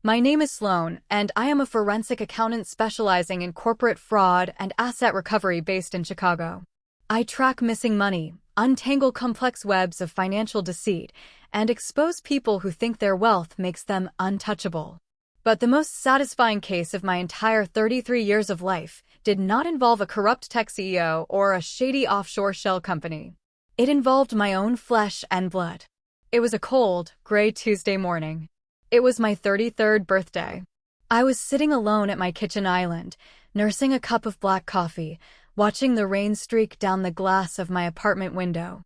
My name is Sloan, and I am a forensic accountant specializing in corporate fraud and asset recovery based in Chicago. I track missing money, untangle complex webs of financial deceit, and expose people who think their wealth makes them untouchable. But the most satisfying case of my entire 33 years of life did not involve a corrupt tech CEO or a shady offshore shell company. It involved my own flesh and blood. It was a cold, gray Tuesday morning. It was my 33rd birthday. I was sitting alone at my kitchen island, nursing a cup of black coffee, watching the rain streak down the glass of my apartment window.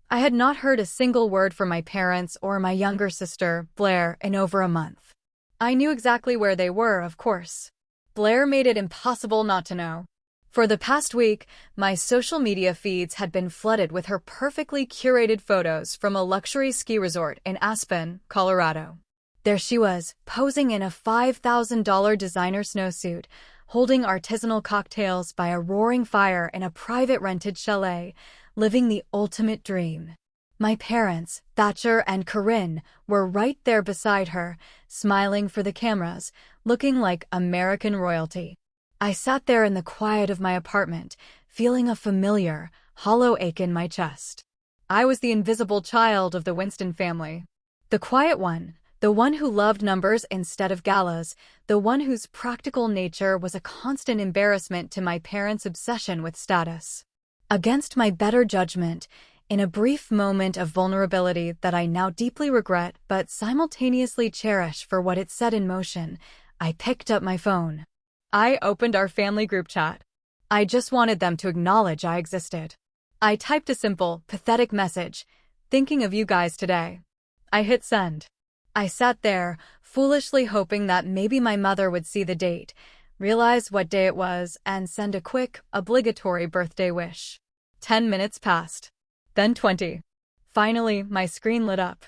I had not heard a single word from my parents or my younger sister, Blair, in over a month. I knew exactly where they were, of course. Blair made it impossible not to know. For the past week, my social media feeds had been flooded with her perfectly curated photos from a luxury ski resort in Aspen, Colorado. There she was, posing in a $5,000 designer snowsuit, holding artisanal cocktails by a roaring fire in a private rented chalet, living the ultimate dream. My parents, Thatcher and Corinne, were right there beside her, smiling for the cameras, looking like American royalty. I sat there in the quiet of my apartment, feeling a familiar, hollow ache in my chest. I was the invisible child of the Winston family. The quiet one, the one who loved numbers instead of galas, the one whose practical nature was a constant embarrassment to my parents' obsession with status. Against my better judgment, in a brief moment of vulnerability that I now deeply regret but simultaneously cherish for what it set in motion, I picked up my phone. I opened our family group chat. I just wanted them to acknowledge I existed. I typed a simple, pathetic message, thinking of you guys today. I hit send. I sat there, foolishly hoping that maybe my mother would see the date, realize what day it was, and send a quick, obligatory birthday wish. 10 minutes passed. Then 20. Finally, my screen lit up.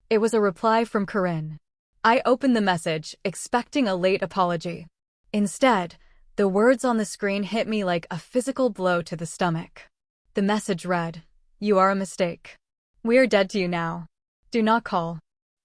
It was a reply from Corinne. I opened the message, expecting a late apology. Instead, the words on the screen hit me like a physical blow to the stomach. The message read, "You are a mistake. We are dead to you now. Do not call."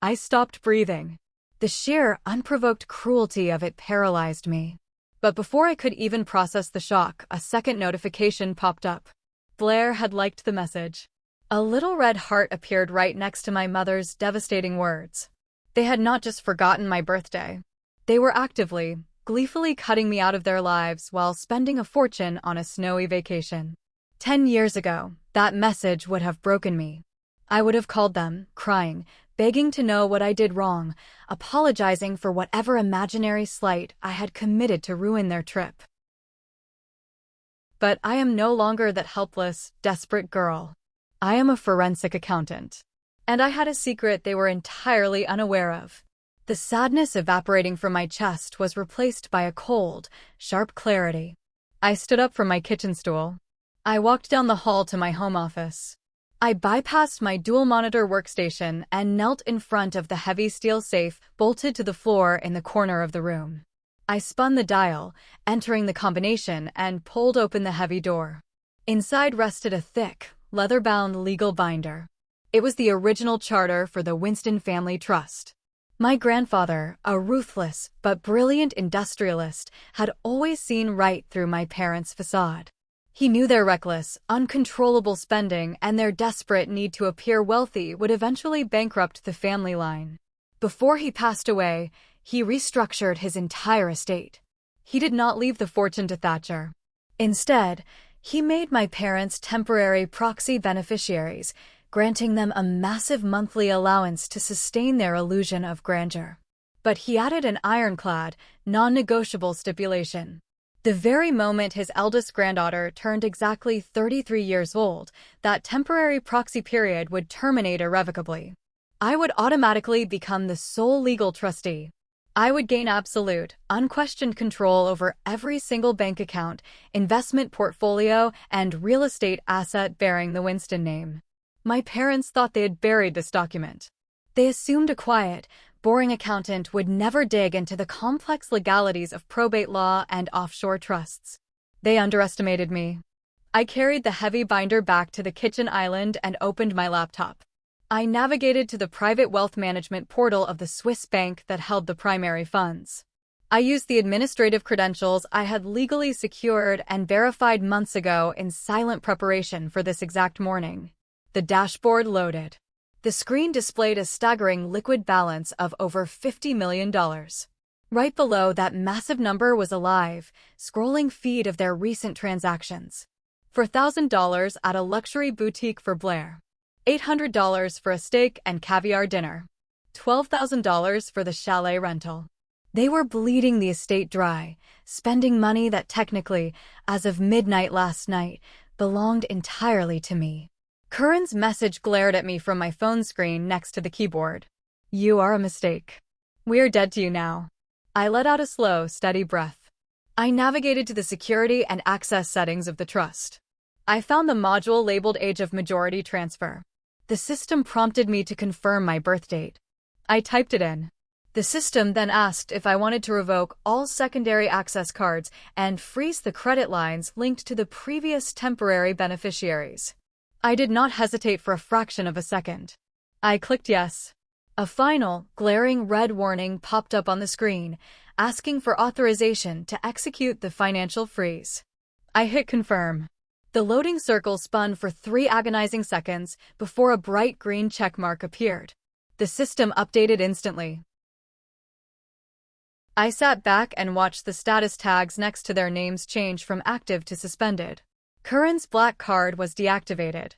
I stopped breathing. The sheer, unprovoked cruelty of it paralyzed me. But before I could even process the shock, a second notification popped up. Blair had liked the message. A little red heart appeared right next to my mother's devastating words. They had not just forgotten my birthday. They were actively, gleefully cutting me out of their lives while spending a fortune on a snowy vacation. 10 years ago, that message would have broken me. I would have called them, crying, begging to know what I did wrong, apologizing for whatever imaginary slight I had committed to ruin their trip. But I am no longer that helpless, desperate girl. I am a forensic accountant. And I had a secret they were entirely unaware of. The sadness evaporating from my chest was replaced by a cold, sharp clarity. I stood up from my kitchen stool. I walked down the hall to my home office. I bypassed my dual-monitor workstation and knelt in front of the heavy steel safe bolted to the floor in the corner of the room. I spun the dial, entering the combination, and pulled open the heavy door. Inside rested a thick, leather-bound legal binder. It was the original charter for the Winston Family Trust. My grandfather, a ruthless but brilliant industrialist, had always seen right through my parents' facade. He knew their reckless, uncontrollable spending and their desperate need to appear wealthy would eventually bankrupt the family line. Before he passed away, he restructured his entire estate. He did not leave the fortune to Thatcher. Instead, he made my parents temporary proxy beneficiaries, granting them a massive monthly allowance to sustain their illusion of grandeur. But he added an ironclad, non-negotiable stipulation. The very moment his eldest granddaughter turned exactly 33 years old, that temporary proxy period would terminate irrevocably. I would automatically become the sole legal trustee. I would gain absolute, unquestioned control over every single bank account, investment portfolio, and real estate asset bearing the Winston name. My parents thought they had buried this document. They assumed a quiet, boring accountant would never dig into the complex legalities of probate law and offshore trusts. They underestimated me. I carried the heavy binder back to the kitchen island and opened my laptop. I navigated to the private wealth management portal of the Swiss bank that held the primary funds. I used the administrative credentials I had legally secured and verified months ago in silent preparation for this exact morning. The dashboard loaded. The screen displayed a staggering liquid balance of over $50 million. Right below that massive number was a live, scrolling feed of their recent transactions. $4,000 at a luxury boutique for Blair. $800 for a steak and caviar dinner. $12,000 for the chalet rental. They were bleeding the estate dry, spending money that technically, as of midnight last night, belonged entirely to me. Curran's message glared at me from my phone screen next to the keyboard. You are a mistake. We're dead to you now. I let out a slow, steady breath. I navigated to the security and access settings of the trust. I found the module labeled Age of Majority Transfer. The system prompted me to confirm my birth date. I typed it in. The system then asked if I wanted to revoke all secondary access cards and freeze the credit lines linked to the previous temporary beneficiaries. I did not hesitate for a fraction of a second. I clicked yes. A final, glaring red warning popped up on the screen, asking for authorization to execute the financial freeze. I hit confirm. The loading circle spun for 3 agonizing seconds before a bright green checkmark appeared. The system updated instantly. I sat back and watched the status tags next to their names change from active to suspended. Curran's black card was deactivated.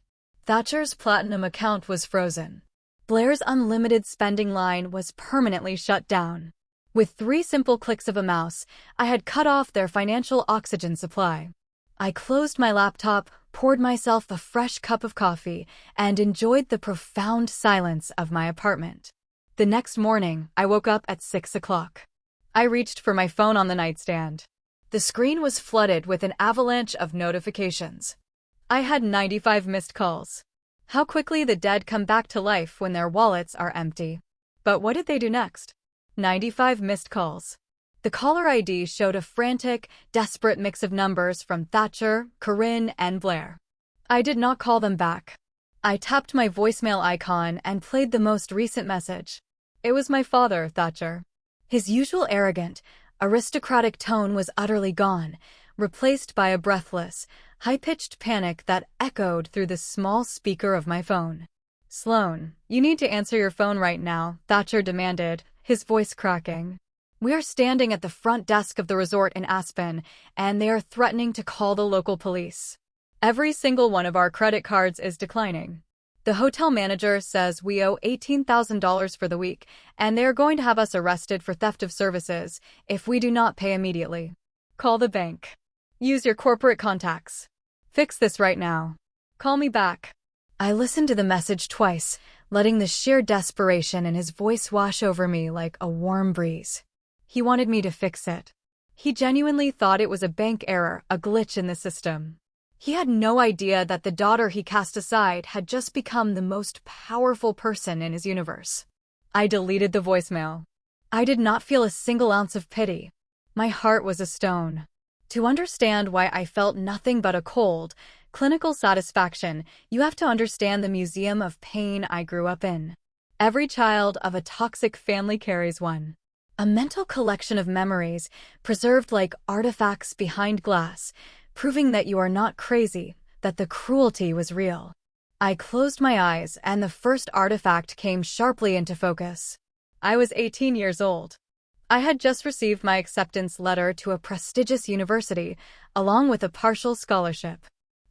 Thatcher's platinum account was frozen. Blair's unlimited spending line was permanently shut down. With 3 simple clicks of a mouse, I had cut off their financial oxygen supply. I closed my laptop, poured myself a fresh cup of coffee, and enjoyed the profound silence of my apartment. The next morning, I woke up at 6 o'clock. I reached for my phone on the nightstand. The screen was flooded with an avalanche of notifications. I had 95 missed calls. How quickly the dead come back to life when their wallets are empty. But what did they do next? 95 missed calls. The caller ID showed a frantic, desperate mix of numbers from Thatcher, Curran, and Blair. I did not call them back. I tapped my voicemail icon and played the most recent message. It was my father, Thatcher. His usual arrogant, aristocratic tone was utterly gone, replaced by a breathless, high-pitched panic that echoed through the small speaker of my phone. Sloan, you need to answer your phone right now, Thatcher demanded, his voice cracking. We are standing at the front desk of the resort in Aspen, and they are threatening to call the local police. Every single one of our credit cards is declining. The hotel manager says we owe $18,000 for the week, and they are going to have us arrested for theft of services if we do not pay immediately. Call the bank. Use your corporate contacts. Fix this right now. Call me back. I listened to the message twice, letting the sheer desperation in his voice wash over me like a warm breeze. He wanted me to fix it. He genuinely thought it was a bank error, a glitch in the system. He had no idea that the daughter he cast aside had just become the most powerful person in his universe. I deleted the voicemail. I did not feel a single ounce of pity. My heart was a stone. To understand why I felt nothing but a cold, clinical satisfaction, you have to understand the museum of pain I grew up in. Every child of a toxic family carries one. A mental collection of memories, preserved like artifacts behind glass, proving that you are not crazy, that the cruelty was real. I closed my eyes and the first artifact came sharply into focus. I was 18 years old. I had just received my acceptance letter to a prestigious university, along with a partial scholarship.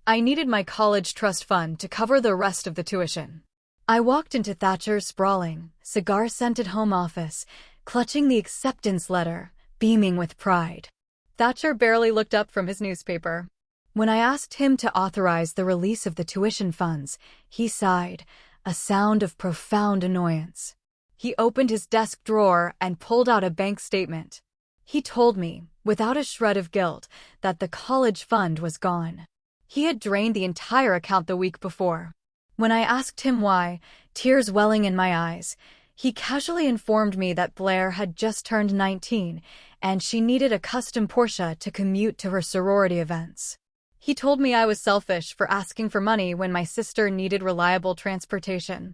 I needed my college trust fund to cover the rest of the tuition. I walked into Thatcher's sprawling, cigar-scented home office, clutching the acceptance letter, beaming with pride. Thatcher barely looked up from his newspaper. When I asked him to authorize the release of the tuition funds, he sighed, a sound of profound annoyance. He opened his desk drawer and pulled out a bank statement. He told me, without a shred of guilt, that the college fund was gone. He had drained the entire account the week before. When I asked him why, tears welling in my eyes, he casually informed me that Blair had just turned 19, and she needed a custom Porsche to commute to her sorority events. He told me I was selfish for asking for money when my sister needed reliable transportation.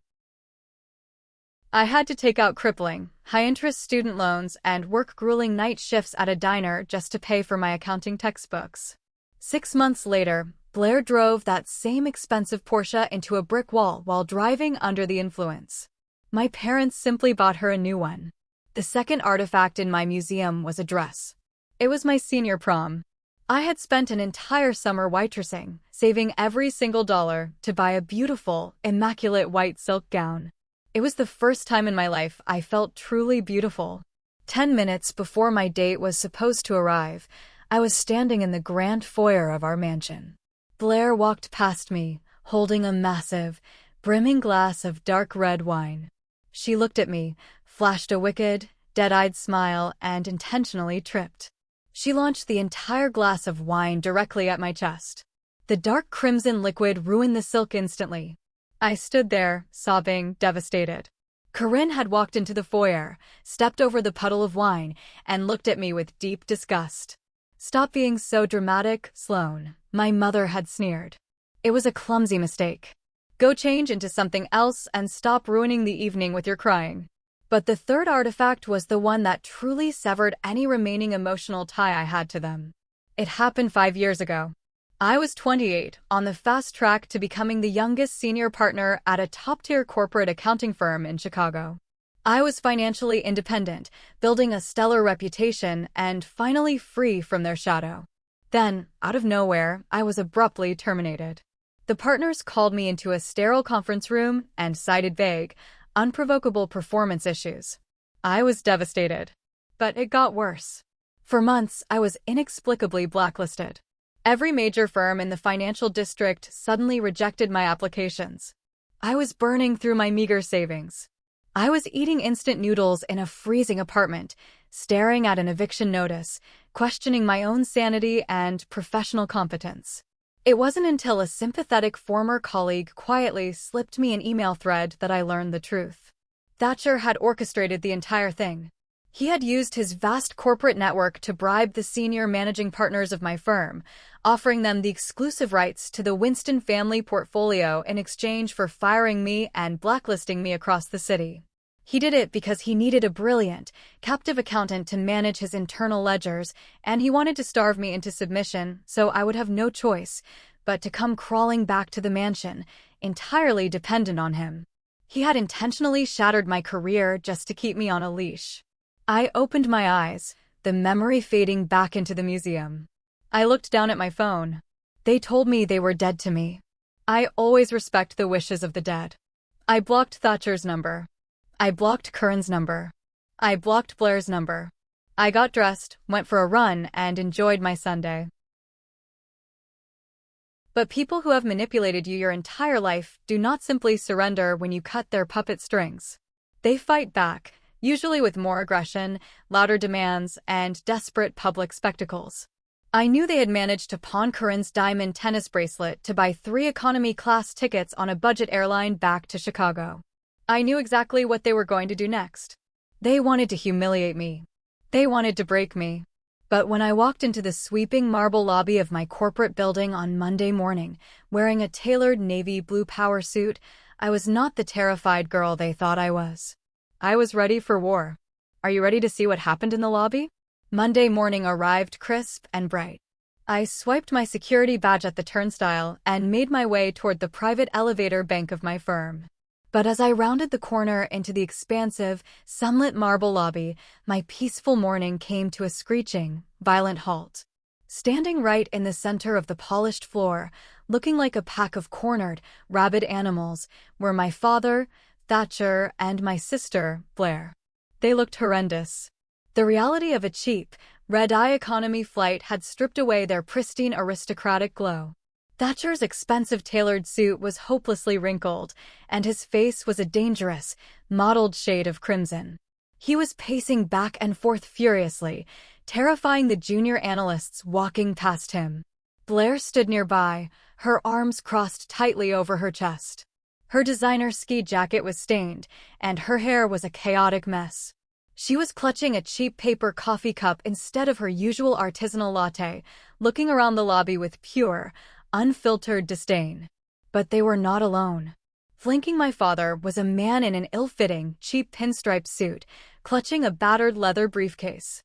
I had to take out crippling, high-interest student loans and work grueling night shifts at a diner just to pay for my accounting textbooks. 6 months later, Blair drove that same expensive Porsche into a brick wall while driving under the influence. My parents simply bought her a new one. The second artifact in my museum was a dress. It was my senior prom. I had spent an entire summer waitressing, saving every single dollar to buy a beautiful, immaculate white silk gown. It was the first time in my life I felt truly beautiful. 10 minutes before my date was supposed to arrive, I was standing in the grand foyer of our mansion. Blair walked past me, holding a massive, brimming glass of dark red wine. She looked at me, flashed a wicked, dead-eyed smile, and intentionally tripped. She launched the entire glass of wine directly at my chest. The dark crimson liquid ruined the silk instantly. I stood there, sobbing, devastated. Corinne had walked into the foyer, stepped over the puddle of wine, and looked at me with deep disgust. "Stop being so dramatic, Sloane," my mother had sneered. "It was a clumsy mistake. Go change into something else and stop ruining the evening with your crying." But the third artifact was the one that truly severed any remaining emotional tie I had to them. It happened 5 years ago. I was 28, on the fast track to becoming the youngest senior partner at a top-tier corporate accounting firm in Chicago. I was financially independent, building a stellar reputation, and finally free from their shadow. Then, out of nowhere, I was abruptly terminated. The partners called me into a sterile conference room and cited vague, unprovocable performance issues. I was devastated. But it got worse. For months, I was inexplicably blacklisted. Every major firm in the financial district suddenly rejected my applications. I was burning through my meager savings. I was eating instant noodles in a freezing apartment, staring at an eviction notice, questioning my own sanity and professional competence. It wasn't until a sympathetic former colleague quietly slipped me an email thread that I learned the truth. Thatcher had orchestrated the entire thing. He had used his vast corporate network to bribe the senior managing partners of my firm, offering them the exclusive rights to the Winston family portfolio in exchange for firing me and blacklisting me across the city. He did it because he needed a brilliant, captive accountant to manage his internal ledgers, and he wanted to starve me into submission so I would have no choice but to come crawling back to the mansion, entirely dependent on him. He had intentionally shattered my career just to keep me on a leash. I opened my eyes, the memory fading back into the museum. I looked down at my phone. They told me they were dead to me. I always respect the wishes of the dead. I blocked Thatcher's number. I blocked Corinne's number. I blocked Blair's number. I got dressed, went for a run, and enjoyed my Sunday. But people who have manipulated you your entire life do not simply surrender when you cut their puppet strings. They fight back, usually with more aggression, louder demands, and desperate public spectacles. I knew they had managed to pawn Corinne's diamond tennis bracelet to buy 3 economy-class tickets on a budget airline back to Chicago. I knew exactly what they were going to do next. They wanted to humiliate me. They wanted to break me. But when I walked into the sweeping marble lobby of my corporate building on Monday morning, wearing a tailored navy blue power suit, I was not the terrified girl they thought I was. I was ready for war. Are you ready to see what happened in the lobby? Monday morning arrived crisp and bright. I swiped my security badge at the turnstile and made my way toward the private elevator bank of my firm. But as I rounded the corner into the expansive, sunlit marble lobby, my peaceful morning came to a screeching, violent halt. Standing right in the center of the polished floor, looking like a pack of cornered, rabid animals, were my father, Thatcher, and my sister, Blair. They looked horrendous. The reality of a cheap, red-eye economy flight had stripped away their pristine aristocratic glow. Thatcher's expensive tailored suit was hopelessly wrinkled, and his face was a dangerous, mottled shade of crimson. He was pacing back and forth furiously, terrifying the junior analysts walking past him. Blair stood nearby, her arms crossed tightly over her chest. Her designer ski jacket was stained, and her hair was a chaotic mess. She was clutching a cheap paper coffee cup instead of her usual artisanal latte, looking around the lobby with pure, unfiltered disdain. But they were not alone. Flanking my father was a man in an ill-fitting, cheap pinstripe suit, clutching a battered leather briefcase.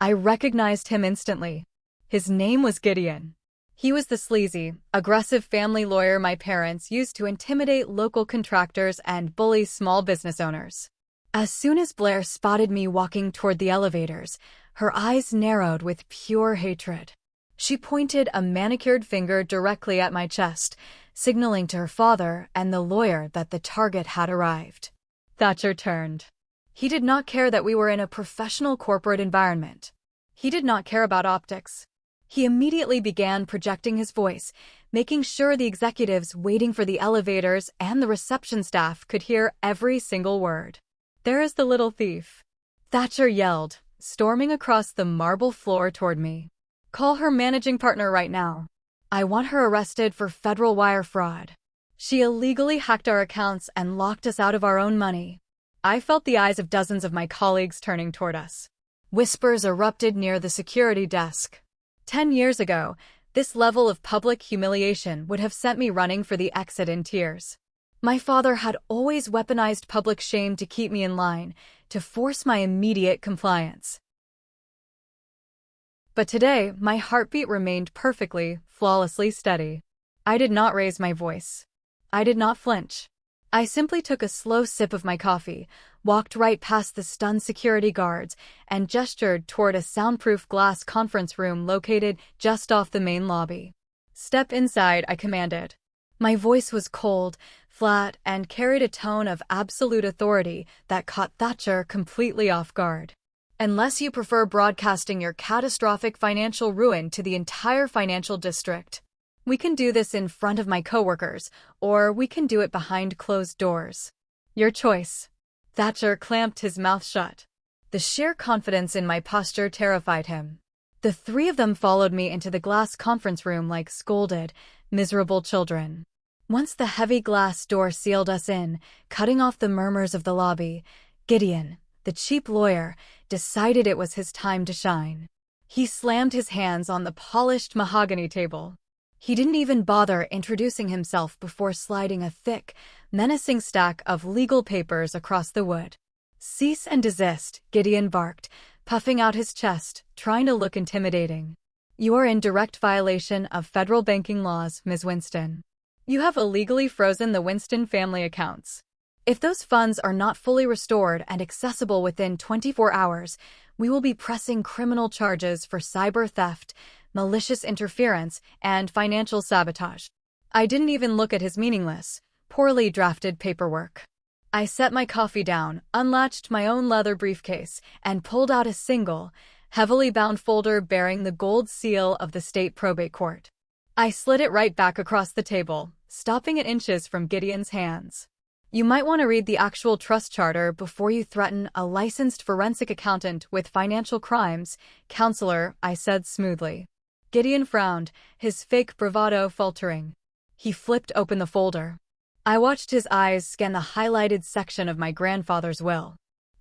I recognized him instantly. His name was Gideon. He was the sleazy, aggressive family lawyer my parents used to intimidate local contractors and bully small business owners. As soon as Blair spotted me walking toward the elevators, her eyes narrowed with pure hatred. She pointed a manicured finger directly at my chest, signaling to her father and the lawyer that the target had arrived. Thatcher turned. He did not care that we were in a professional corporate environment. He did not care about optics. He immediately began projecting his voice, making sure the executives waiting for the elevators and the reception staff could hear every single word. "There is the little thief," Thatcher yelled, storming across the marble floor toward me. "Call her managing partner right now. I want her arrested for federal wire fraud. She illegally hacked our accounts and locked us out of our own money." I felt the eyes of dozens of my colleagues turning toward us. Whispers erupted near the security desk. 10 years ago, this level of public humiliation would have sent me running for the exit in tears. My father had always weaponized public shame to keep me in line, to force my immediate compliance. But today, my heartbeat remained perfectly, flawlessly steady. I did not raise my voice. I did not flinch. I simply took a slow sip of my coffee, walked right past the stunned security guards, and gestured toward a soundproof glass conference room located just off the main lobby. "Step inside," I commanded. My voice was cold, flat, and carried a tone of absolute authority that caught Thatcher completely off guard. "Unless you prefer broadcasting your catastrophic financial ruin to the entire financial district. We can do this in front of my coworkers, or we can do it behind closed doors. Your choice." Thatcher clamped his mouth shut. The sheer confidence in my posture terrified him. The three of them followed me into the glass conference room like scolded, miserable children. Once the heavy glass door sealed us in, cutting off the murmurs of the lobby, Gideon, the cheap lawyer, decided it was his time to shine. He slammed his hands on the polished mahogany table. He didn't even bother introducing himself before sliding a thick, menacing stack of legal papers across the wood. "Cease and desist," Gideon barked, puffing out his chest, trying to look intimidating. "You are in direct violation of federal banking laws, Ms. Winston. You have illegally frozen the Winston family accounts. If those funds are not fully restored and accessible within 24 hours, we will be pressing criminal charges for cyber theft, malicious interference, and financial sabotage." I didn't even look at his meaningless, poorly drafted paperwork. I set my coffee down, unlatched my own leather briefcase, and pulled out a single, heavily bound folder bearing the gold seal of the state probate court. I slid it right back across the table, stopping at inches from Gideon's hands. "You might want to read the actual trust charter before you threaten a licensed forensic accountant with financial crimes, counselor," I said smoothly. Gideon frowned, his fake bravado faltering. He flipped open the folder. I watched his eyes scan the highlighted section of my grandfather's will.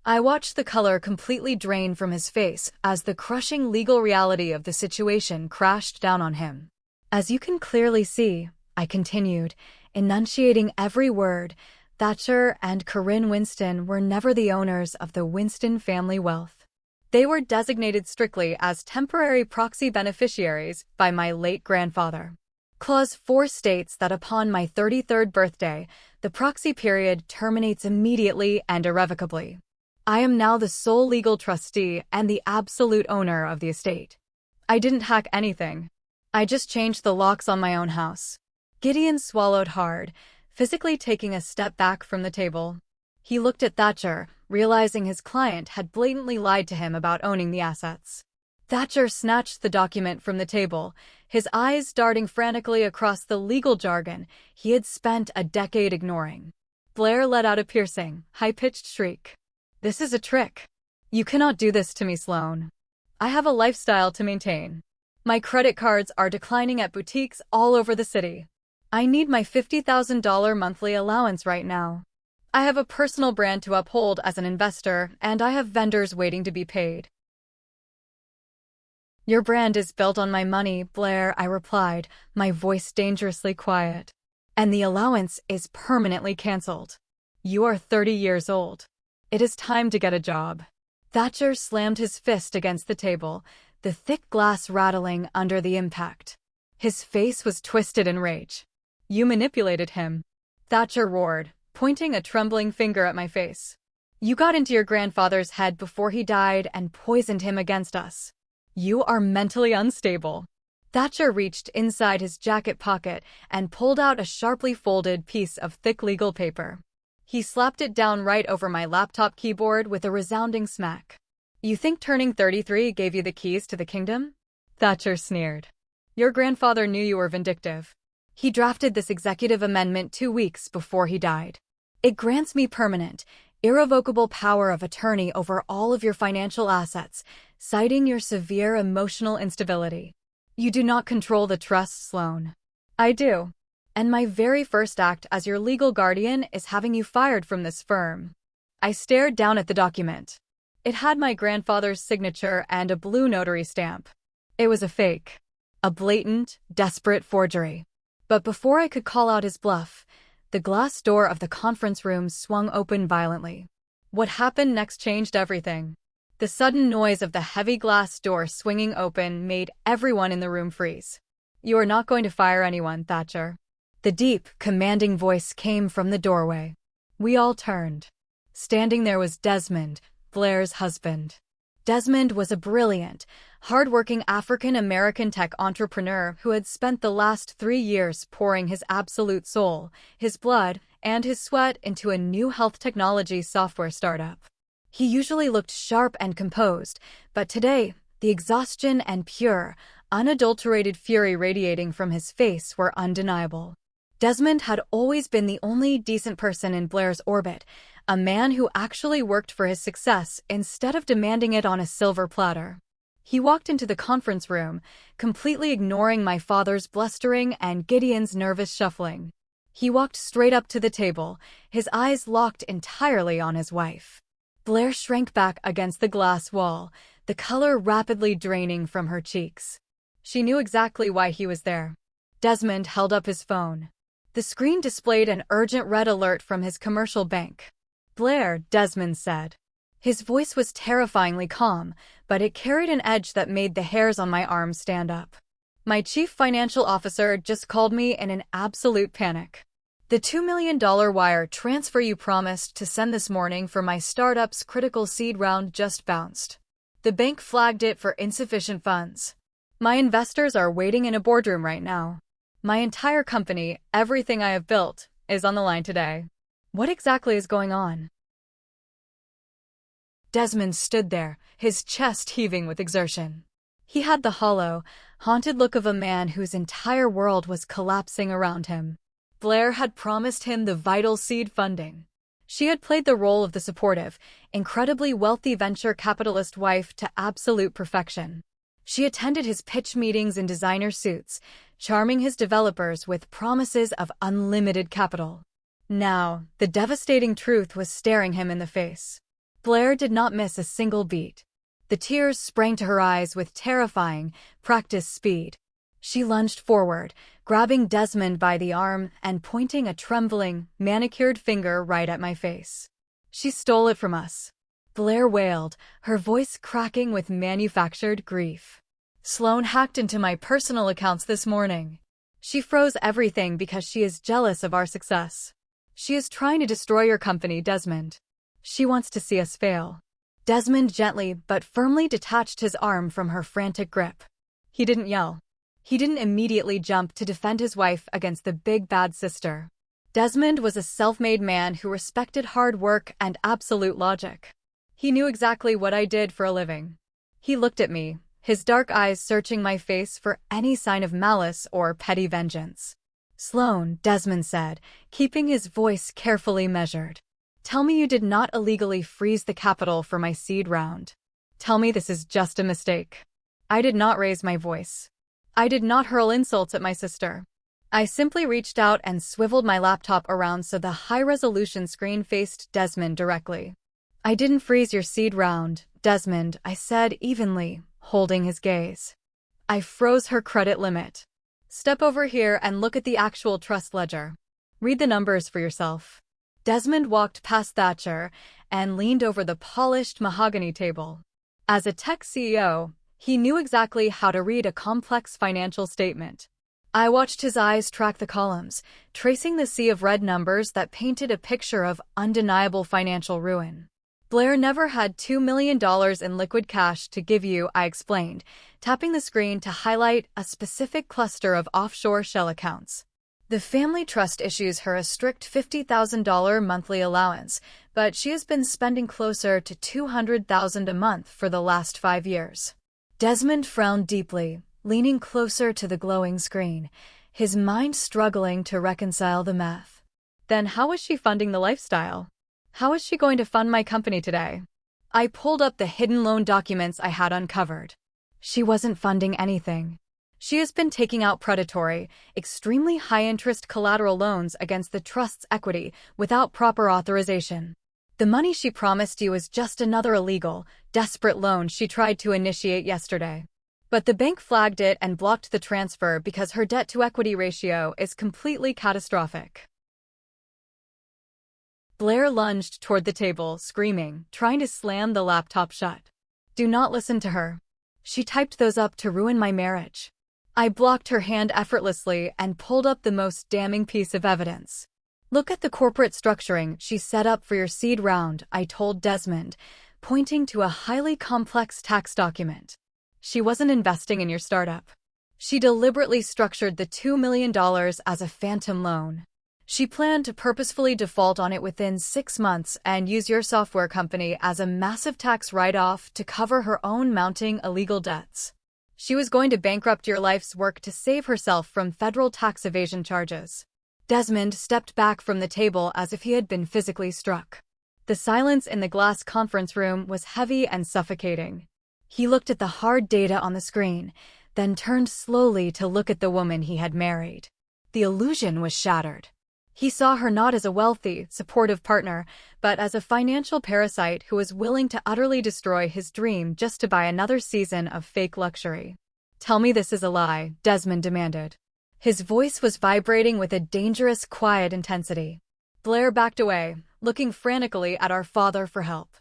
I watched the color completely drain from his face as the crushing legal reality of the situation crashed down on him. "As you can clearly see," I continued, enunciating every word, "Thatcher and Corinne Winston were never the owners of the Winston family wealth. They were designated strictly as temporary proxy beneficiaries by my late grandfather. Clause 4 states that upon my 33rd birthday, the proxy period terminates immediately and irrevocably. I am now the sole legal trustee and the absolute owner of the estate. I didn't hack anything. I just changed the locks on my own house." Gideon swallowed hard, physically taking a step back from the table. He looked at Thatcher, realizing his client had blatantly lied to him about owning the assets. Thatcher snatched the document from the table, his eyes darting frantically across the legal jargon he had spent a decade ignoring. Blair let out a piercing, high-pitched shriek. "This is a trick. You cannot do this to me, Sloan. I have a lifestyle to maintain. My credit cards are declining at boutiques all over the city. I need my $50,000 monthly allowance right now. I have a personal brand to uphold as an investor, and I have vendors waiting to be paid." "Your brand is built on my money, Blair," I replied, my voice dangerously quiet. and the allowance is permanently cancelled. You are 30 years old. It is time to get a job." Thatcher slammed his fist against the table, the thick glass rattling under the impact. His face was twisted in rage. "You manipulated him," Thatcher roared, pointing a trembling finger at my face. "You got into your grandfather's head before he died and poisoned him against us. You are mentally unstable." Thatcher reached inside his jacket pocket and pulled out a sharply folded piece of thick legal paper. He slapped it down right over my laptop keyboard with a resounding smack. "You think turning 33 gave you the keys to the kingdom?" Thatcher sneered. "Your grandfather knew you were vindictive. He drafted this executive amendment 2 weeks before he died. It grants me permanent, irrevocable power of attorney over all of your financial assets, citing your severe emotional instability. You do not control the trust, Sloan. I do. And my very first act as your legal guardian is having you fired from this firm." I stared down at the document. It had my grandfather's signature and a blue notary stamp. It was a fake. A blatant, desperate forgery. But before I could call out his bluff, the glass door of the conference room swung open violently. What happened next changed everything. The sudden noise of the heavy glass door swinging open made everyone in the room freeze. "You are not going to fire anyone, Thatcher." The deep, commanding voice came from the doorway. We all turned. Standing there was Desmond, Blair's husband. Desmond was a brilliant, hard-working African-American tech entrepreneur who had spent the last 3 years pouring his absolute soul, his blood, and his sweat into a new health technology software startup. He usually looked sharp and composed, but today, the exhaustion and pure, unadulterated fury radiating from his face were undeniable. Desmond had always been the only decent person in Blair's orbit, a man who actually worked for his success instead of demanding it on a silver platter. He walked into the conference room, completely ignoring my father's blustering and Gideon's nervous shuffling. He walked straight up to the table, his eyes locked entirely on his wife. Blair shrank back against the glass wall, the color rapidly draining from her cheeks. She knew exactly why he was there. Desmond held up his phone. The screen displayed an urgent red alert from his commercial bank. "Blair," Desmond said. His voice was terrifyingly calm, but it carried an edge that made the hairs on my arms stand up. "My chief financial officer just called me in an absolute panic. The $2 million wire transfer you promised to send this morning for my startup's critical seed round just bounced. The bank flagged it for insufficient funds. My investors are waiting in a boardroom right now. My entire company, everything I have built, is on the line today. What exactly is going on?" Desmond stood there, his chest heaving with exertion. He had the hollow, haunted look of a man whose entire world was collapsing around him. Blair had promised him the vital seed funding. She had played the role of the supportive, incredibly wealthy venture capitalist wife to absolute perfection. She attended his pitch meetings in designer suits, charming his developers with promises of unlimited capital. Now, the devastating truth was staring him in the face. Blair did not miss a single beat. The tears sprang to her eyes with terrifying, practiced speed. She lunged forward, grabbing Desmond by the arm and pointing a trembling, manicured finger right at my face. "She stole it from us," Blair wailed, her voice cracking with manufactured grief. "Sloan hacked into my personal accounts this morning. She froze everything because she is jealous of our success. She is trying to destroy your company, Desmond. She wants to see us fail." Desmond gently but firmly detached his arm from her frantic grip. He didn't yell. He didn't immediately jump to defend his wife against the big bad sister. Desmond was a self-made man who respected hard work and absolute logic. He knew exactly what I did for a living. He looked at me, his dark eyes searching my face for any sign of malice or petty vengeance. "Sloan," Desmond said, keeping his voice carefully measured. "Tell me you did not illegally freeze the capital for my seed round. Tell me this is just a mistake." I did not raise my voice. I did not hurl insults at my sister. I simply reached out and swiveled my laptop around so the high-resolution screen faced Desmond directly. "I didn't freeze your seed round, Desmond," I said evenly, holding his gaze. "I froze her credit limit. Step over here and look at the actual trust ledger." Read the numbers for yourself. Desmond walked past Thatcher and leaned over the polished mahogany table. As a tech CEO, he knew exactly how to read a complex financial statement. I watched his eyes track the columns, tracing the sea of red numbers that painted a picture of undeniable financial ruin. Blair never had $2 million in liquid cash to give you, I explained, tapping the screen to highlight a specific cluster of offshore shell accounts. The family trust issues her a strict $50,000 monthly allowance, but she has been spending closer to $200,000 a month for the last 5 years. Desmond frowned deeply, leaning closer to the glowing screen, his mind struggling to reconcile the math. Then how was she funding the lifestyle? How is she going to fund my company today? I pulled up the hidden loan documents I had uncovered. She wasn't funding anything. She has been taking out predatory, extremely high-interest collateral loans against the trust's equity without proper authorization. The money she promised you is just another illegal, desperate loan she tried to initiate yesterday. But the bank flagged it and blocked the transfer because her debt-to-equity ratio is completely catastrophic. Blair lunged toward the table, screaming, trying to slam the laptop shut. Do not listen to her. She typed those up to ruin my marriage. I blocked her hand effortlessly and pulled up the most damning piece of evidence. Look at the corporate structuring she set up for your seed round, I told Desmond, pointing to a highly complex tax document. She wasn't investing in your startup. She deliberately structured the $2 million as a phantom loan. She planned to purposefully default on it within 6 months and use your software company as a massive tax write-off to cover her own mounting illegal debts. She was going to bankrupt your life's work to save herself from federal tax evasion charges. Desmond stepped back from the table as if he had been physically struck. The silence in the glass conference room was heavy and suffocating. He looked at the hard data on the screen, then turned slowly to look at the woman he had married. The illusion was shattered. He saw her not as a wealthy, supportive partner, but as a financial parasite who was willing to utterly destroy his dream just to buy another season of fake luxury. Tell me this is a lie, Desmond demanded. His voice was vibrating with a dangerous, quiet intensity. Blair backed away, looking frantically at our father for help.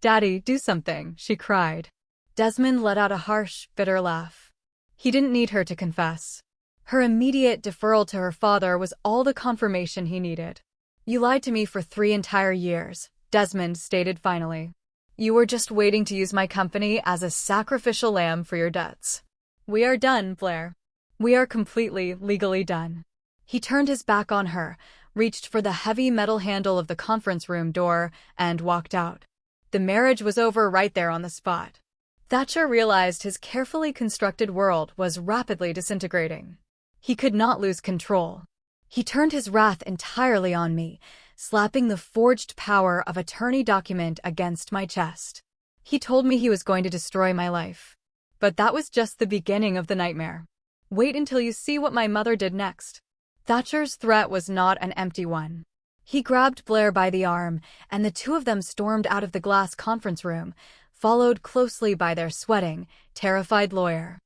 Daddy, do something, she cried. Desmond let out a harsh, bitter laugh. He didn't need her to confess. Her immediate deferral to her father was all the confirmation he needed. You lied to me for 3 entire years, Desmond stated finally. You were just waiting to use my company as a sacrificial lamb for your debts. We are done, Blair. We are completely, legally done. He turned his back on her, reached for the heavy metal handle of the conference room door, and walked out. The marriage was over right there on the spot. Thatcher realized his carefully constructed world was rapidly disintegrating. He could not lose control. He turned his wrath entirely on me, slapping the forged power of attorney document against my chest. He told me he was going to destroy my life. But that was just the beginning of the nightmare. Wait until you see what my mother did next. Thatcher's threat was not an empty one. He grabbed Blair by the arm, and the two of them stormed out of the glass conference room, followed closely by their sweating, terrified lawyer.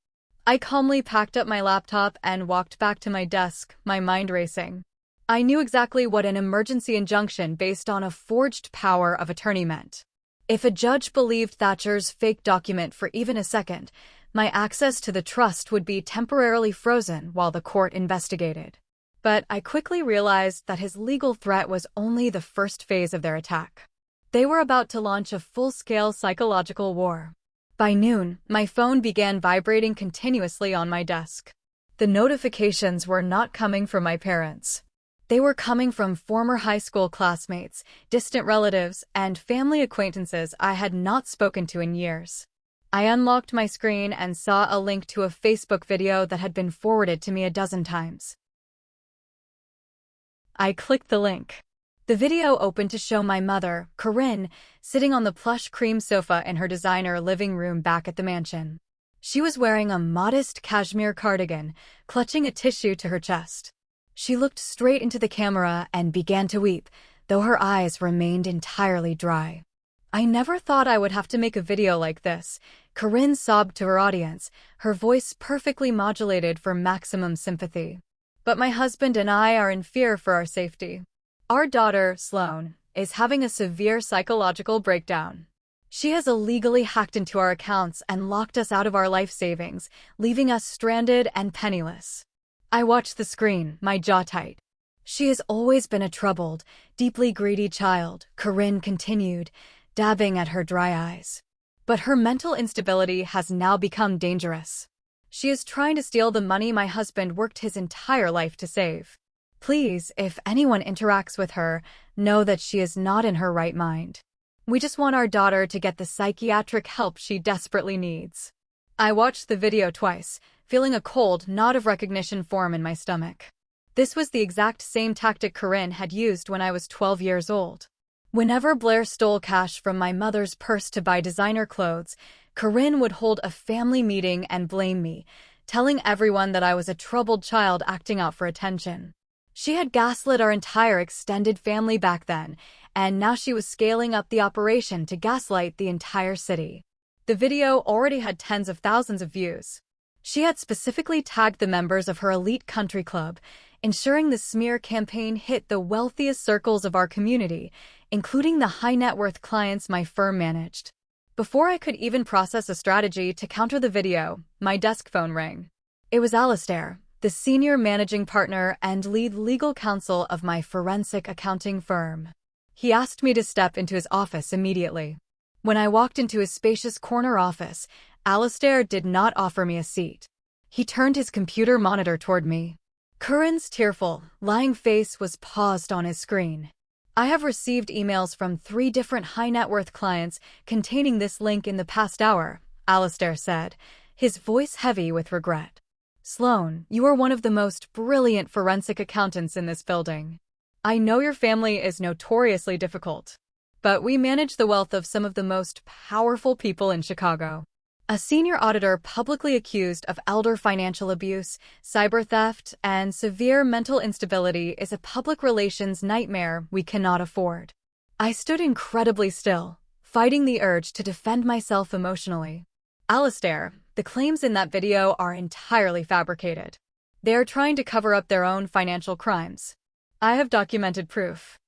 I calmly packed up my laptop and walked back to my desk, my mind racing. I knew exactly what an emergency injunction based on a forged power of attorney meant. If a judge believed Thatcher's fake document for even a second, my access to the trust would be temporarily frozen while the court investigated. But I quickly realized that his legal threat was only the first phase of their attack. They were about to launch a full-scale psychological war. By noon, my phone began vibrating continuously on my desk. The notifications were not coming from my parents. They were coming from former high school classmates, distant relatives, and family acquaintances I had not spoken to in years. I unlocked my screen and saw a link to a Facebook video that had been forwarded to me a dozen times. I clicked the link. The video opened to show my mother, Corinne, sitting on the plush cream sofa in her designer living room back at the mansion. She was wearing a modest cashmere cardigan, clutching a tissue to her chest. She looked straight into the camera and began to weep, though her eyes remained entirely dry. I never thought I would have to make a video like this, Corinne sobbed to her audience, her voice perfectly modulated for maximum sympathy. But my husband and I are in fear for our safety. Our daughter, Sloane, is having a severe psychological breakdown. She has illegally hacked into our accounts and locked us out of our life savings, leaving us stranded and penniless. I watched the screen, my jaw tight. She has always been a troubled, deeply greedy child, Corinne continued, dabbing at her dry eyes. But her mental instability has now become dangerous. She is trying to steal the money my husband worked his entire life to save. Please, if anyone interacts with her, know that she is not in her right mind. We just want our daughter to get the psychiatric help she desperately needs. I watched the video twice, feeling a cold nod of recognition form in my stomach. This was the exact same tactic Corinne had used when I was 12 years old. Whenever Blair stole cash from my mother's purse to buy designer clothes, Corinne would hold a family meeting and blame me, telling everyone that I was a troubled child acting out for attention. She had gaslit our entire extended family back then, and now she was scaling up the operation to gaslight the entire city. The video already had tens of thousands of views. She had specifically tagged the members of her elite country club, ensuring the smear campaign hit the wealthiest circles of our community, including the high-net-worth clients my firm managed. Before I could even process a strategy to counter the video, my desk phone rang. It was Alistair, the senior managing partner and lead legal counsel of my forensic accounting firm. He asked me to step into his office immediately. When I walked into his spacious corner office, Alistair did not offer me a seat. He turned his computer monitor toward me. Corinne's tearful, lying face was paused on his screen. I have received emails from 3 different high-net-worth clients containing this link in the past hour, Alistair said, his voice heavy with regret. Sloane, you are one of the most brilliant forensic accountants in this building. I know your family is notoriously difficult, but we manage the wealth of some of the most powerful people in Chicago. A senior auditor publicly accused of elder financial abuse, cyber theft, and severe mental instability is a public relations nightmare we cannot afford. I stood incredibly still, fighting the urge to defend myself emotionally. Alistair, the claims in that video are entirely fabricated. They are trying to cover up their own financial crimes. I have documented proof.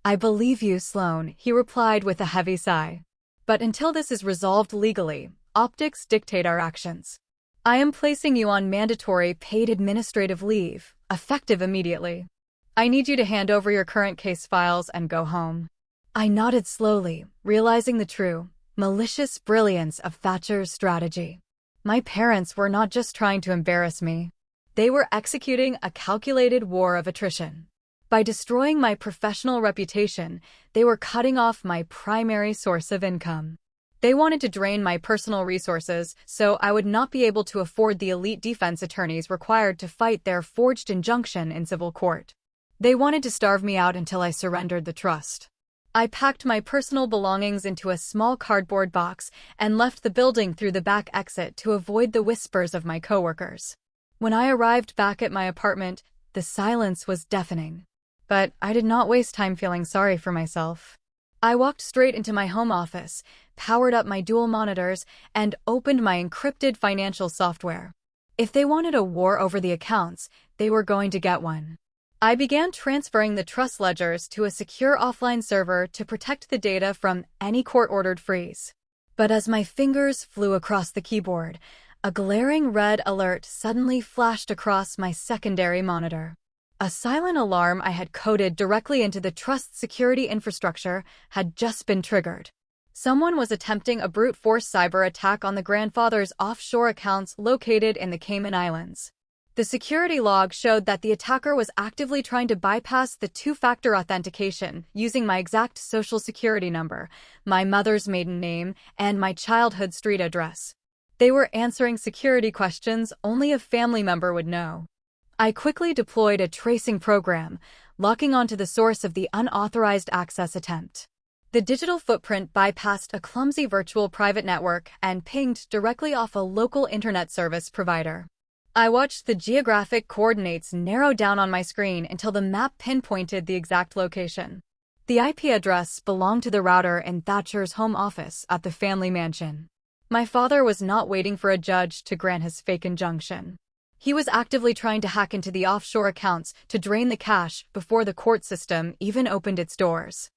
I believe you, Sloane, he replied with a heavy sigh. But until this is resolved legally, optics dictate our actions. I am placing you on mandatory paid administrative leave, effective immediately. I need you to hand over your current case files and go home. I nodded slowly, realizing the true, malicious brilliance of Thatcher's strategy. My parents were not just trying to embarrass me. They were executing a calculated war of attrition. By destroying my professional reputation, they were cutting off my primary source of income. They wanted to drain my personal resources so I would not be able to afford the elite defense attorneys required to fight their forged injunction in civil court. They wanted to starve me out until I surrendered the trust. I packed my personal belongings into a small cardboard box and left the building through the back exit to avoid the whispers of my coworkers. When I arrived back at my apartment, the silence was deafening. But I did not waste time feeling sorry for myself. I walked straight into my home office, powered up my dual monitors, and opened my encrypted financial software. If they wanted a war over the accounts, they were going to get one. I began transferring the trust ledgers to a secure offline server to protect the data from any court-ordered freeze. But as my fingers flew across the keyboard, a glaring red alert suddenly flashed across my secondary monitor. A silent alarm I had coded directly into the trust's security infrastructure had just been triggered. Someone was attempting a brute force cyber attack on the grandfather's offshore accounts located in the Cayman Islands. The security log showed that the attacker was actively trying to bypass the two-factor authentication using my exact social security number, my mother's maiden name, and my childhood street address. They were answering security questions only a family member would know. I quickly deployed a tracing program, locking onto the source of the unauthorized access attempt. The digital footprint bypassed a clumsy virtual private network and pinged directly off a local internet service provider. I watched the geographic coordinates narrow down on my screen until the map pinpointed the exact location. The IP address belonged to the router in Thatcher's home office at the family mansion. My father was not waiting for a judge to grant his fake injunction. He was actively trying to hack into the offshore accounts to drain the cash before the court system even opened its doors.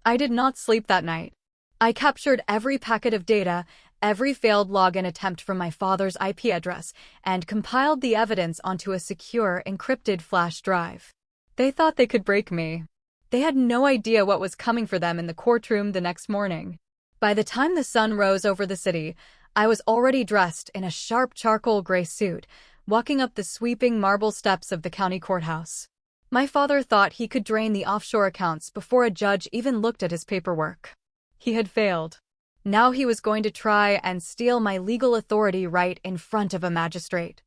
I did not sleep that night. I captured every packet of data, every failed login attempt from my father's IP address, and compiled the evidence onto a secure, encrypted flash drive. They thought they could break me. They had no idea what was coming for them in the courtroom the next morning. By the time the sun rose over the city, I was already dressed in a sharp charcoal gray suit, walking up the sweeping marble steps of the county courthouse. My father thought he could drain the offshore accounts before a judge even looked at his paperwork. He had failed. Now he was going to try and steal my legal authority right in front of a magistrate.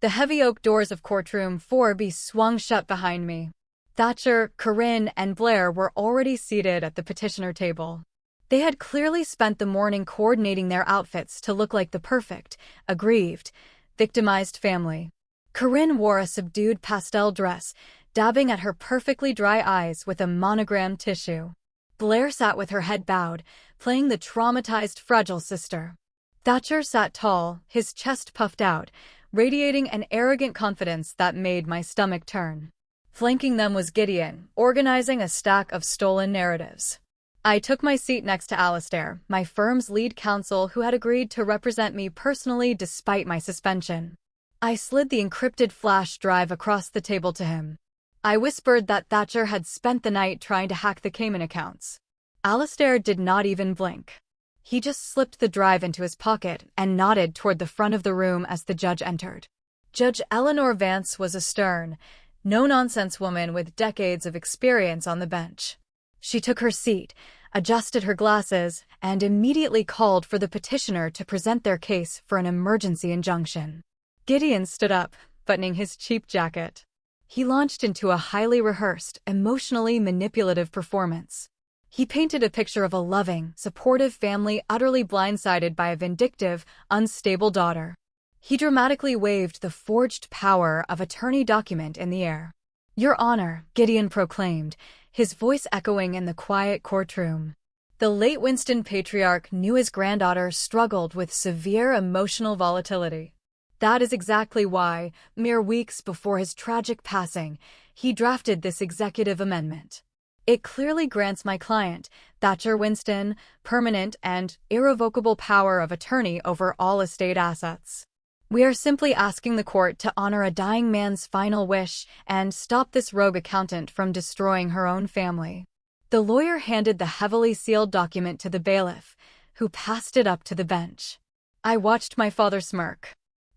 The heavy oak doors of courtroom 4B swung shut behind me. Thatcher, Corinne, and Blair were already seated at the petitioner table. They had clearly spent the morning coordinating their outfits to look like the perfect, aggrieved, victimized family. Corinne wore a subdued pastel dress, dabbing at her perfectly dry eyes with a monogrammed tissue. Blair sat with her head bowed, playing the traumatized fragile sister. Thatcher sat tall, his chest puffed out, radiating an arrogant confidence that made my stomach turn. Flanking them was Gideon, organizing a stack of stolen narratives. I took my seat next to Alistair, my firm's lead counsel who had agreed to represent me personally despite my suspension. I slid the encrypted flash drive across the table to him. I whispered that Thatcher had spent the night trying to hack the Cayman accounts. Alistair did not even blink. He just slipped the drive into his pocket and nodded toward the front of the room as the judge entered. Judge Eleanor Vance was a stern, no-nonsense woman with decades of experience on the bench. She took her seat, adjusted her glasses, and immediately called for the petitioner to present their case for an emergency injunction. Gideon stood up, buttoning his cheap jacket. He launched into a highly rehearsed, emotionally manipulative performance. He painted a picture of a loving, supportive family utterly blindsided by a vindictive, unstable daughter. He dramatically waved the forged power of attorney document in the air. "Your Honor," Gideon proclaimed, his voice echoing in the quiet courtroom. The late Winston patriarch knew his granddaughter struggled with severe emotional volatility. That is exactly why, mere weeks before his tragic passing, he drafted this executive amendment. It clearly grants my client, Thatcher Winston, permanent and irrevocable power of attorney over all estate assets. We are simply asking the court to honor a dying man's final wish and stop this rogue accountant from destroying her own family. The lawyer handed the heavily sealed document to the bailiff, who passed it up to the bench. I watched my father smirk.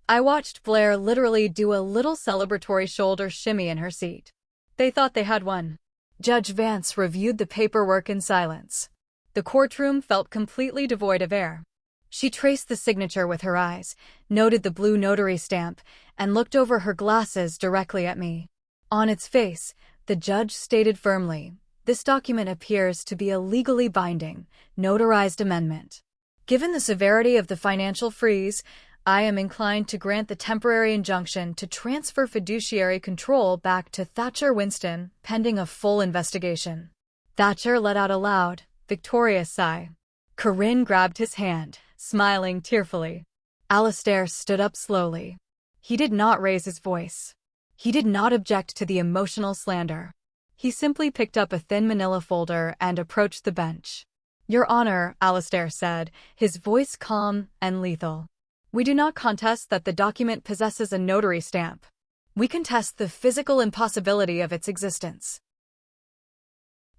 I watched Blair literally do a little celebratory shoulder shimmy in her seat. They thought they had won. Judge Vance reviewed the paperwork in silence. The courtroom felt completely devoid of air. She traced the signature with her eyes, noted the blue notary stamp, and looked over her glasses directly at me. On its face, the judge stated firmly, "This document appears to be a legally binding, notarized amendment. Given the severity of the financial freeze, I am inclined to grant the temporary injunction to transfer fiduciary control back to Thatcher Winston, pending a full investigation." Thatcher let out a loud, victorious sigh. Corinne grabbed his hand, smiling tearfully. Alistair stood up slowly. He did not raise his voice. He did not object to the emotional slander. He simply picked up a thin manila folder and approached the bench. "Your Honor," Alistair said, his voice calm and lethal. "We do not contest that the document possesses a notary stamp. We contest the physical impossibility of its existence."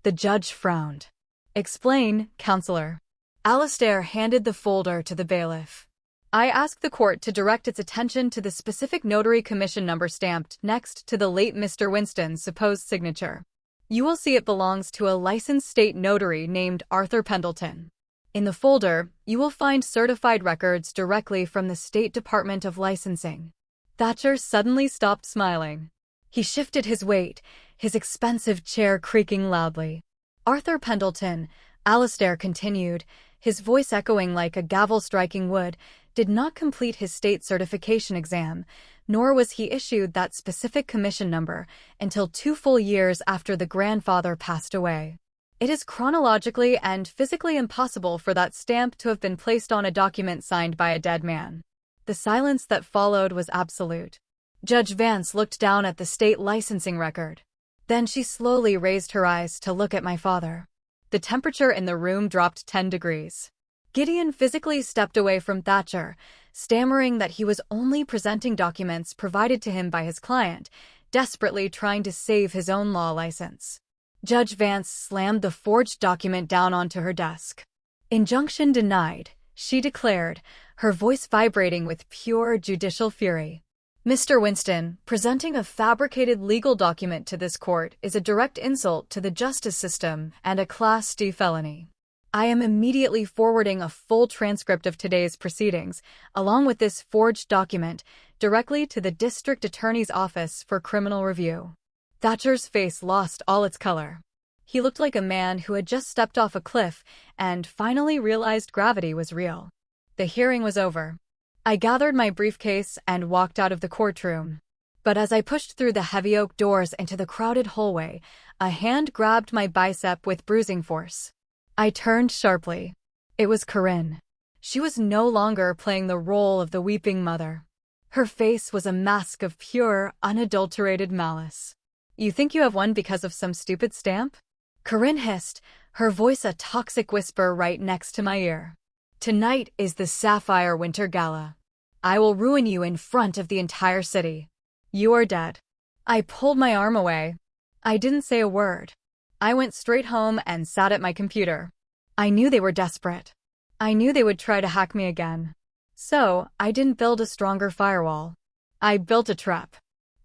The judge frowned. "Explain, counselor." Alistair handed the folder to the bailiff. "I ask the court to direct its attention to the specific notary commission number stamped next to the late Mr. Winston's supposed signature. You will see it belongs to a licensed state notary named Arthur Pendleton. In the folder, you will find certified records directly from the State Department of Licensing." Thatcher suddenly stopped smiling. He shifted his weight, his expensive chair creaking loudly. "Arthur Pendleton," Alistair continued, his voice echoing like a gavel striking wood, "did not complete his state certification exam, nor was he issued that specific commission number until 2 full years after the grandfather passed away. It is chronologically and physically impossible for that stamp to have been placed on a document signed by a dead man." The silence that followed was absolute. Judge Vance looked down at the state licensing record. Then she slowly raised her eyes to look at my father. The temperature in the room dropped 10 degrees. Gideon physically stepped away from Thatcher, stammering that he was only presenting documents provided to him by his client, desperately trying to save his own law license. Judge Vance slammed the forged document down onto her desk. "Injunction denied," she declared, her voice vibrating with pure judicial fury. "Mr. Winston, presenting a fabricated legal document to this court is a direct insult to the justice system and a Class D felony. I am immediately forwarding a full transcript of today's proceedings, along with this forged document, directly to the District Attorney's Office for criminal review." Thatcher's face lost all its color. He looked like a man who had just stepped off a cliff and finally realized gravity was real. The hearing was over. I gathered my briefcase and walked out of the courtroom. But as I pushed through the heavy oak doors into the crowded hallway, a hand grabbed my bicep with bruising force. I turned sharply. It was Corinne. She was no longer playing the role of the weeping mother. Her face was a mask of pure, unadulterated malice. "You think you have won because of some stupid stamp?" Corinne hissed, her voice a toxic whisper right next to my ear. "Tonight is the Sapphire Winter Gala. I will ruin you in front of the entire city. You are dead." I pulled my arm away. I didn't say a word. I went straight home and sat at my computer. I knew they were desperate. I knew they would try to hack me again. So, I didn't build a stronger firewall. I built a trap.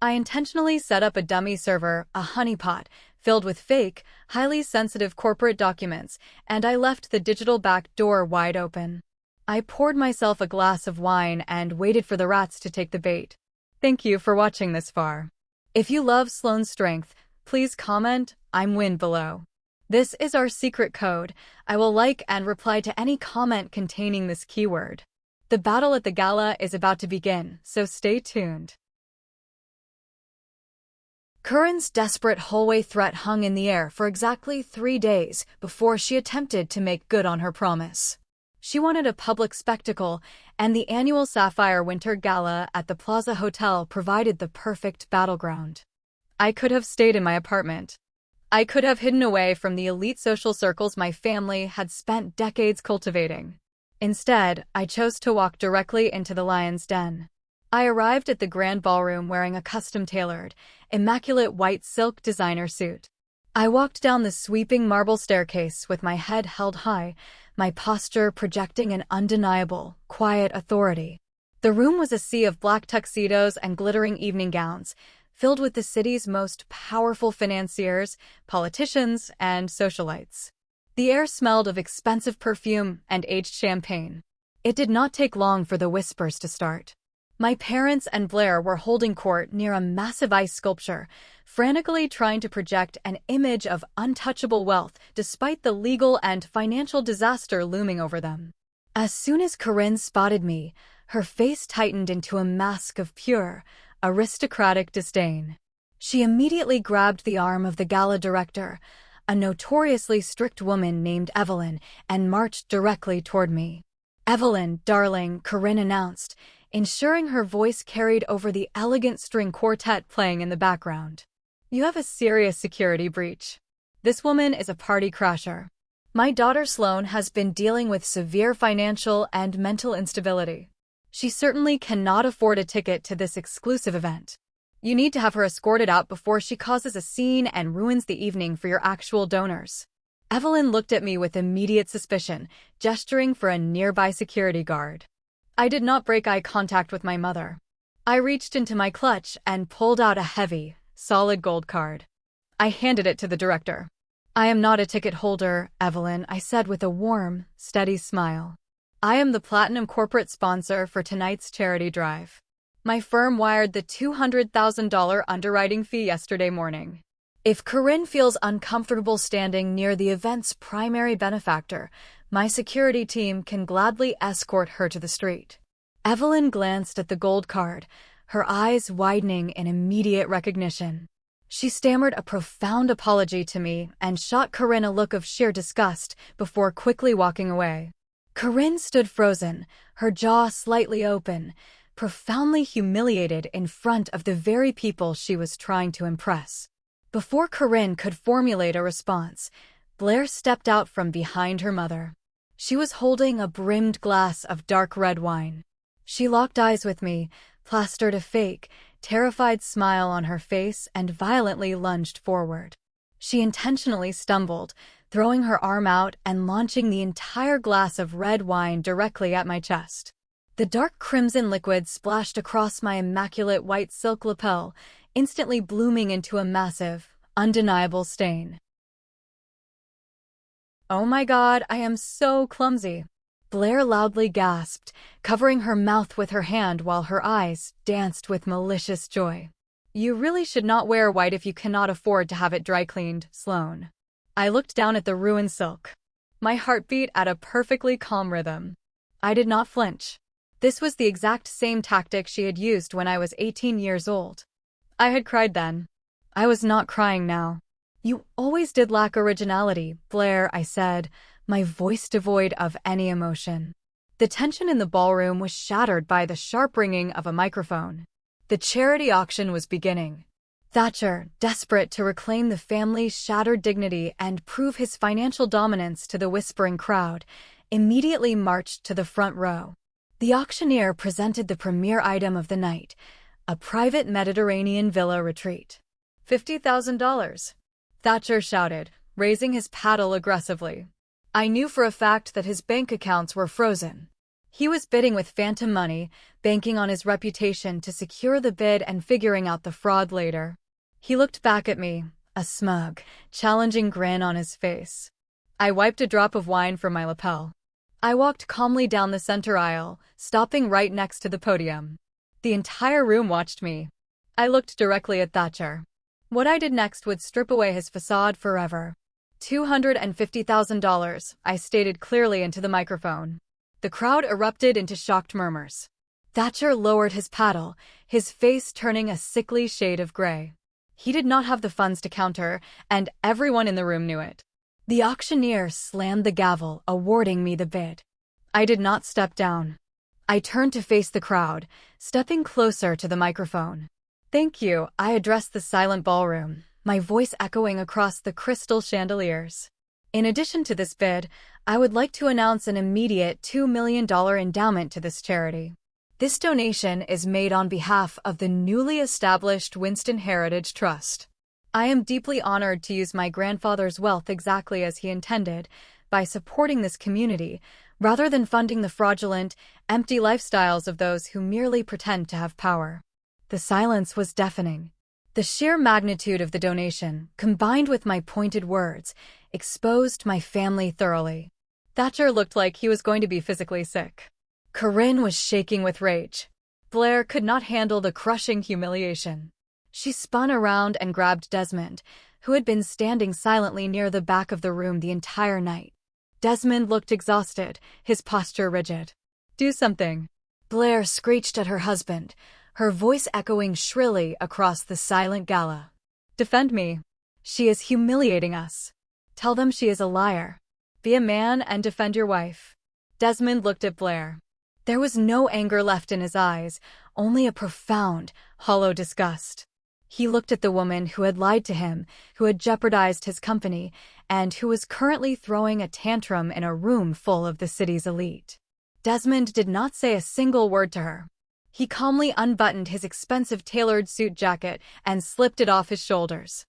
I intentionally set up a dummy server, a honeypot, filled with fake, highly sensitive corporate documents, and I left the digital back door wide open. I poured myself a glass of wine and waited for the rats to take the bait. Thank you for watching this far. If you love Sloane's Strength, please comment, "I'm Win" below. This is our secret code. I will like and reply to any comment containing this keyword. The battle at the gala is about to begin, so stay tuned. Corinne's desperate hallway threat hung in the air for exactly 3 days before she attempted to make good on her promise. She wanted a public spectacle, and the annual Sapphire Winter Gala at the Plaza Hotel provided the perfect battleground. I could have stayed in my apartment. I could have hidden away from the elite social circles my family had spent decades cultivating. Instead, I chose to walk directly into the Lion's Den. I arrived at the grand ballroom wearing a custom-tailored, immaculate white silk designer suit. I walked down the sweeping marble staircase with my head held high, my posture projecting an undeniable, quiet authority. The room was a sea of black tuxedos and glittering evening gowns, filled with the city's most powerful financiers, politicians, and socialites. The air smelled of expensive perfume and aged champagne. It did not take long for the whispers to start. My parents and Blair were holding court near a massive ice sculpture, frantically trying to project an image of untouchable wealth despite the legal and financial disaster looming over them. As soon as Corinne spotted me, her face tightened into a mask of pure, aristocratic disdain. She immediately grabbed the arm of the gala director, a notoriously strict woman named Evelyn, and marched directly toward me. "Evelyn, darling," Corinne announced, ensuring her voice carried over the elegant string quartet playing in the background. "You have a serious security breach. This woman is a party crasher. My daughter Sloane has been dealing with severe financial and mental instability. She certainly cannot afford a ticket to this exclusive event. You need to have her escorted out before she causes a scene and ruins the evening for your actual donors." Evelyn looked at me with immediate suspicion, gesturing for a nearby security guard. I did not break eye contact with my mother. I reached into my clutch and pulled out a heavy, solid gold card. I handed it to the director. "I am not a ticket holder, Evelyn," I said with a warm, steady smile. "I am the platinum corporate sponsor for tonight's charity drive. My firm wired the $200,000 underwriting fee yesterday morning. If Corinne feels uncomfortable standing near the event's primary benefactor, my security team can gladly escort her to the street." Evelyn glanced at the gold card, her eyes widening in immediate recognition. She stammered a profound apology to me and shot Corinne a look of sheer disgust before quickly walking away. Corinne stood frozen, her jaw slightly open, profoundly humiliated in front of the very people she was trying to impress. Before Corinne could formulate a response, Blair stepped out from behind her mother. She was holding a brimmed glass of dark red wine. She locked eyes with me, plastered a fake, terrified smile on her face, and violently lunged forward. She intentionally stumbled, throwing her arm out and launching the entire glass of red wine directly at my chest. The dark crimson liquid splashed across my immaculate white silk lapel, instantly blooming into a massive, undeniable stain. "Oh my God, I am so clumsy," Blair loudly gasped, covering her mouth with her hand while her eyes danced with malicious joy. "You really should not wear white if you cannot afford to have it dry cleaned, Sloane." I looked down at the ruined silk. My heart beat at a perfectly calm rhythm. I did not flinch. This was the exact same tactic she had used when I was 18 years old. I had cried then. I was not crying now. "You always did lack originality, Blair," I said, my voice devoid of any emotion. The tension in the ballroom was shattered by the sharp ringing of a microphone. The charity auction was beginning. Thatcher, desperate to reclaim the family's shattered dignity and prove his financial dominance to the whispering crowd, immediately marched to the front row. The auctioneer presented the premier item of the night, a private Mediterranean villa retreat. $50,000. Thatcher shouted, raising his paddle aggressively. I knew for a fact that his bank accounts were frozen. He was bidding with phantom money, banking on his reputation to secure the bid and figuring out the fraud later. He looked back at me, a smug, challenging grin on his face. I wiped a drop of wine from my lapel. I walked calmly down the center aisle, stopping right next to the podium. The entire room watched me. I looked directly at Thatcher. What I did next would strip away his facade forever. $250,000, I stated clearly into the microphone. The crowd erupted into shocked murmurs. Thatcher lowered his paddle, his face turning a sickly shade of gray. He did not have the funds to counter, and everyone in the room knew it. The auctioneer slammed the gavel, awarding me the bid. I did not step down. I turned to face the crowd, stepping closer to the microphone. "Thank you," I addressed the silent ballroom, my voice echoing across the crystal chandeliers. "In addition to this bid, I would like to announce an immediate $2 million endowment to this charity. This donation is made on behalf of the newly established Winston Heritage Trust. I am deeply honored to use my grandfather's wealth exactly as he intended, by supporting this community, rather than funding the fraudulent, empty lifestyles of those who merely pretend to have power." The silence was deafening. The sheer magnitude of the donation, combined with my pointed words, exposed my family thoroughly. Thatcher looked like he was going to be physically sick. Corinne was shaking with rage. Blair could not handle the crushing humiliation. She spun around and grabbed Desmond, who had been standing silently near the back of the room the entire night. Desmond looked exhausted, his posture rigid. "Do something," Blair screeched at her husband, her voice echoing shrilly across the silent gala. "Defend me. She is humiliating us. Tell them she is a liar. Be a man and defend your wife." Desmond looked at Blair. There was no anger left in his eyes, only a profound, hollow disgust. He looked at the woman who had lied to him, who had jeopardized his company, and who was currently throwing a tantrum in a room full of the city's elite. Desmond did not say a single word to her. He calmly unbuttoned his expensive tailored suit jacket and slipped it off his shoulders.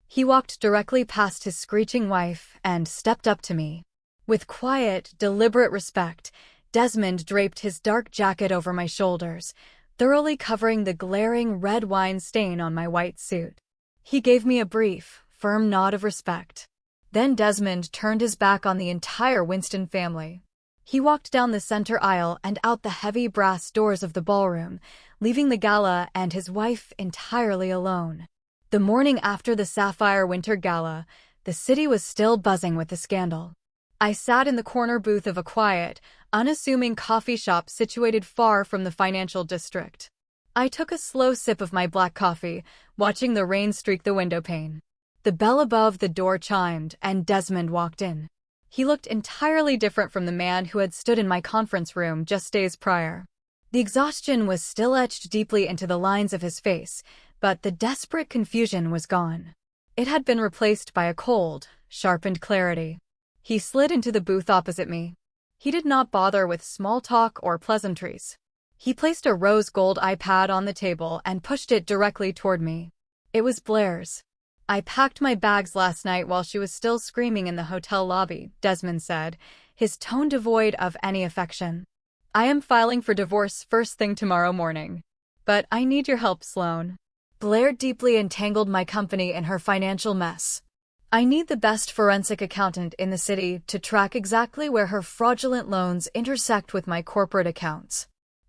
He walked directly past his screeching wife and stepped up to me. With quiet, deliberate respect, Desmond draped his dark jacket over my shoulders, thoroughly covering the glaring red wine stain on my white suit. He gave me a brief, firm nod of respect. Then Desmond turned his back on the entire Winston family. He walked down the center aisle and out the heavy brass doors of the ballroom, leaving the gala and his wife entirely alone. The morning after the Sapphire Winter Gala, the city was still buzzing with the scandal. I sat in the corner booth of a quiet, unassuming coffee shop situated far from the financial district. I took a slow sip of my black coffee, watching the rain streak the windowpane. The bell above the door chimed, and Desmond walked in. He looked entirely different from the man who had stood in my conference room just days prior. The exhaustion was still etched deeply into the lines of his face, but the desperate confusion was gone. It had been replaced by a cold, sharpened clarity. He slid into the booth opposite me. He did not bother with small talk or pleasantries. He placed a rose gold iPad on the table and pushed it directly toward me. It was Blair's. "I packed my bags last night while she was still screaming in the hotel lobby," Desmond said, his tone devoid of any affection. "I am filing for divorce first thing tomorrow morning. But I need your help, Sloan. Blair deeply entangled my company in her financial mess. I need the best forensic accountant in the city to track exactly where her fraudulent loans intersect with my corporate accounts.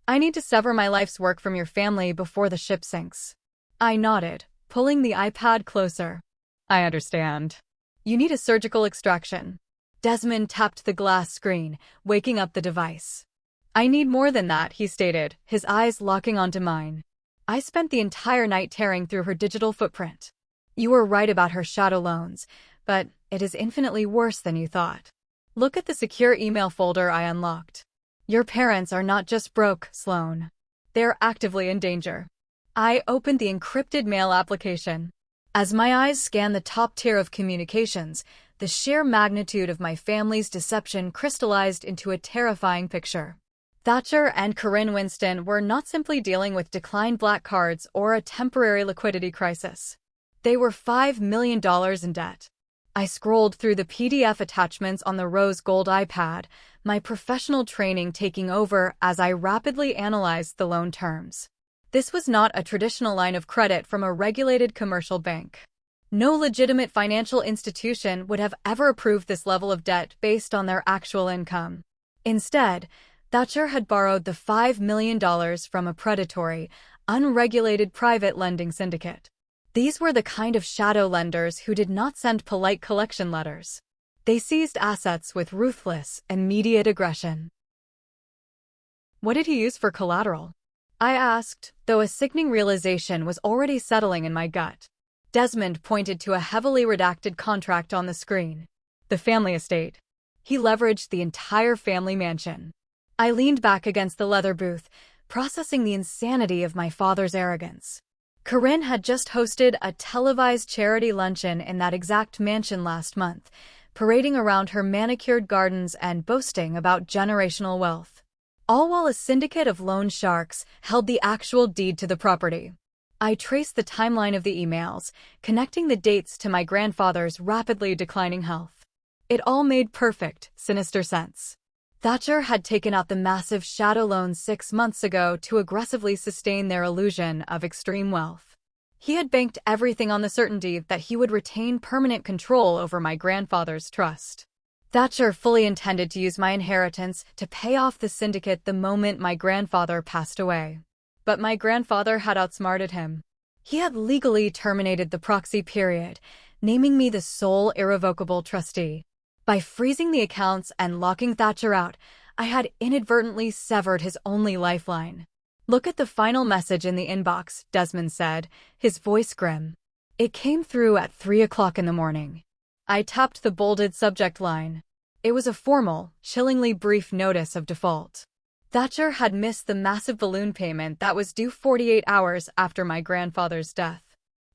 I need to sever my life's work from your family before the ship sinks." I nodded, pulling the iPad closer. "I understand. You need a surgical extraction." Desmond tapped the glass screen, waking up the device. "I need more than that," he stated, his eyes locking onto mine. "I spent the entire night tearing through her digital footprint. You were right about her shadow loans, but it is infinitely worse than you thought. Look at the secure email folder I unlocked. Your parents are not just broke, Sloan. They're actively in danger." I opened the encrypted mail application. As my eyes scanned the top tier of communications, the sheer magnitude of my family's deception crystallized into a terrifying picture. Thatcher and Corinne Winston were not simply dealing with declined black cards or a temporary liquidity crisis. They were $5 million in debt. I scrolled through the PDF attachments on the rose gold iPad, my professional training taking over as I rapidly analyzed the loan terms. This was not a traditional line of credit from a regulated commercial bank. No legitimate financial institution would have ever approved this level of debt based on their actual income. Instead, Thatcher had borrowed the $5 million from a predatory, unregulated private lending syndicate. These were the kind of shadow lenders who did not send polite collection letters. They seized assets with ruthless, immediate aggression. "What did he use for collateral?" I asked, though a sickening realization was already settling in my gut. Desmond pointed to a heavily redacted contract on the screen. "The family estate. He leveraged the entire family mansion." I leaned back against the leather booth, processing the insanity of my father's arrogance. Corinne had just hosted a televised charity luncheon in that exact mansion last month, parading around her manicured gardens and boasting about generational wealth. All while a syndicate of loan sharks held the actual deed to the property. I traced the timeline of the emails, connecting the dates to my grandfather's rapidly declining health. It all made perfect, sinister sense. Thatcher had taken out the massive shadow loans 6 months ago to aggressively sustain their illusion of extreme wealth. He had banked everything on the certainty that he would retain permanent control over my grandfather's trust. Thatcher fully intended to use my inheritance to pay off the syndicate the moment my grandfather passed away. But my grandfather had outsmarted him. He had legally terminated the proxy period, naming me the sole irrevocable trustee. By freezing the accounts and locking Thatcher out, I had inadvertently severed his only lifeline. "Look at the final message in the inbox," Desmond said, his voice grim. It came through at 3 o'clock in the morning. I tapped the bolded subject line. It was a formal, chillingly brief notice of default. Thatcher had missed the massive balloon payment that was due 48 hours after my grandfather's death.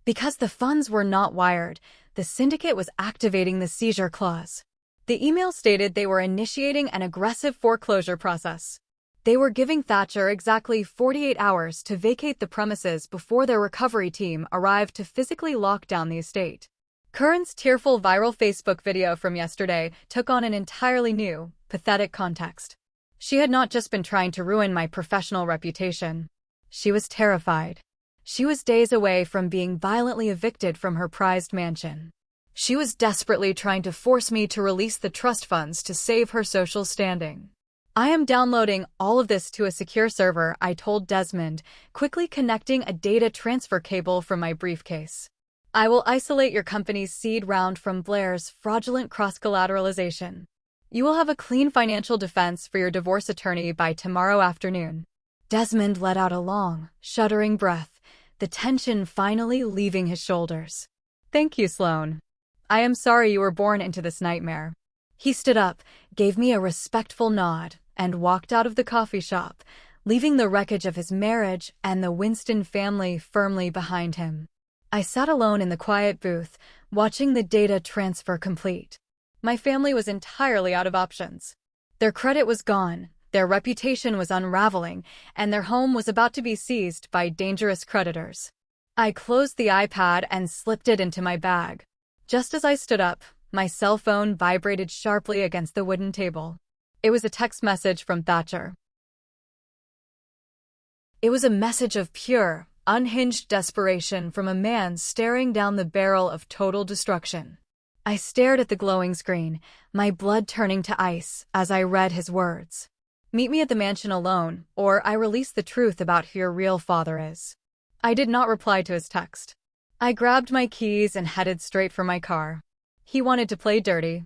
Because the funds were not wired, the syndicate was activating the seizure clause. The email stated they were initiating an aggressive foreclosure process. They were giving Thatcher exactly 48 hours to vacate the premises before their recovery team arrived to physically lock down the estate. Corinne's tearful viral Facebook video from yesterday took on an entirely new, pathetic context. She had not just been trying to ruin my professional reputation. She was terrified. She was days away from being violently evicted from her prized mansion. She was desperately trying to force me to release the trust funds to save her social standing. "I am downloading all of this to a secure server," I told Desmond, quickly connecting a data transfer cable from my briefcase. "I will isolate your company's seed round from Blair's fraudulent cross-collateralization. You will have a clean financial defense for your divorce attorney by tomorrow afternoon." Desmond let out a long, shuddering breath, the tension finally leaving his shoulders. "Thank you, Sloan. I am sorry you were born into this nightmare." He stood up, gave me a respectful nod, and walked out of the coffee shop, leaving the wreckage of his marriage and the Winston family firmly behind him. I sat alone in the quiet booth, watching the data transfer complete. My family was entirely out of options. Their credit was gone, their reputation was unraveling, and their home was about to be seized by dangerous creditors. I closed the iPad and slipped it into my bag. Just as I stood up, my cell phone vibrated sharply against the wooden table. It was a text message from Thatcher. It was a message of pure, unhinged desperation from a man staring down the barrel of total destruction. I stared at the glowing screen, my blood turning to ice as I read his words. Meet me at the mansion alone, or I release the truth about who your real father is. I did not reply to his text. I grabbed my keys and headed straight for my car. He wanted to play dirty.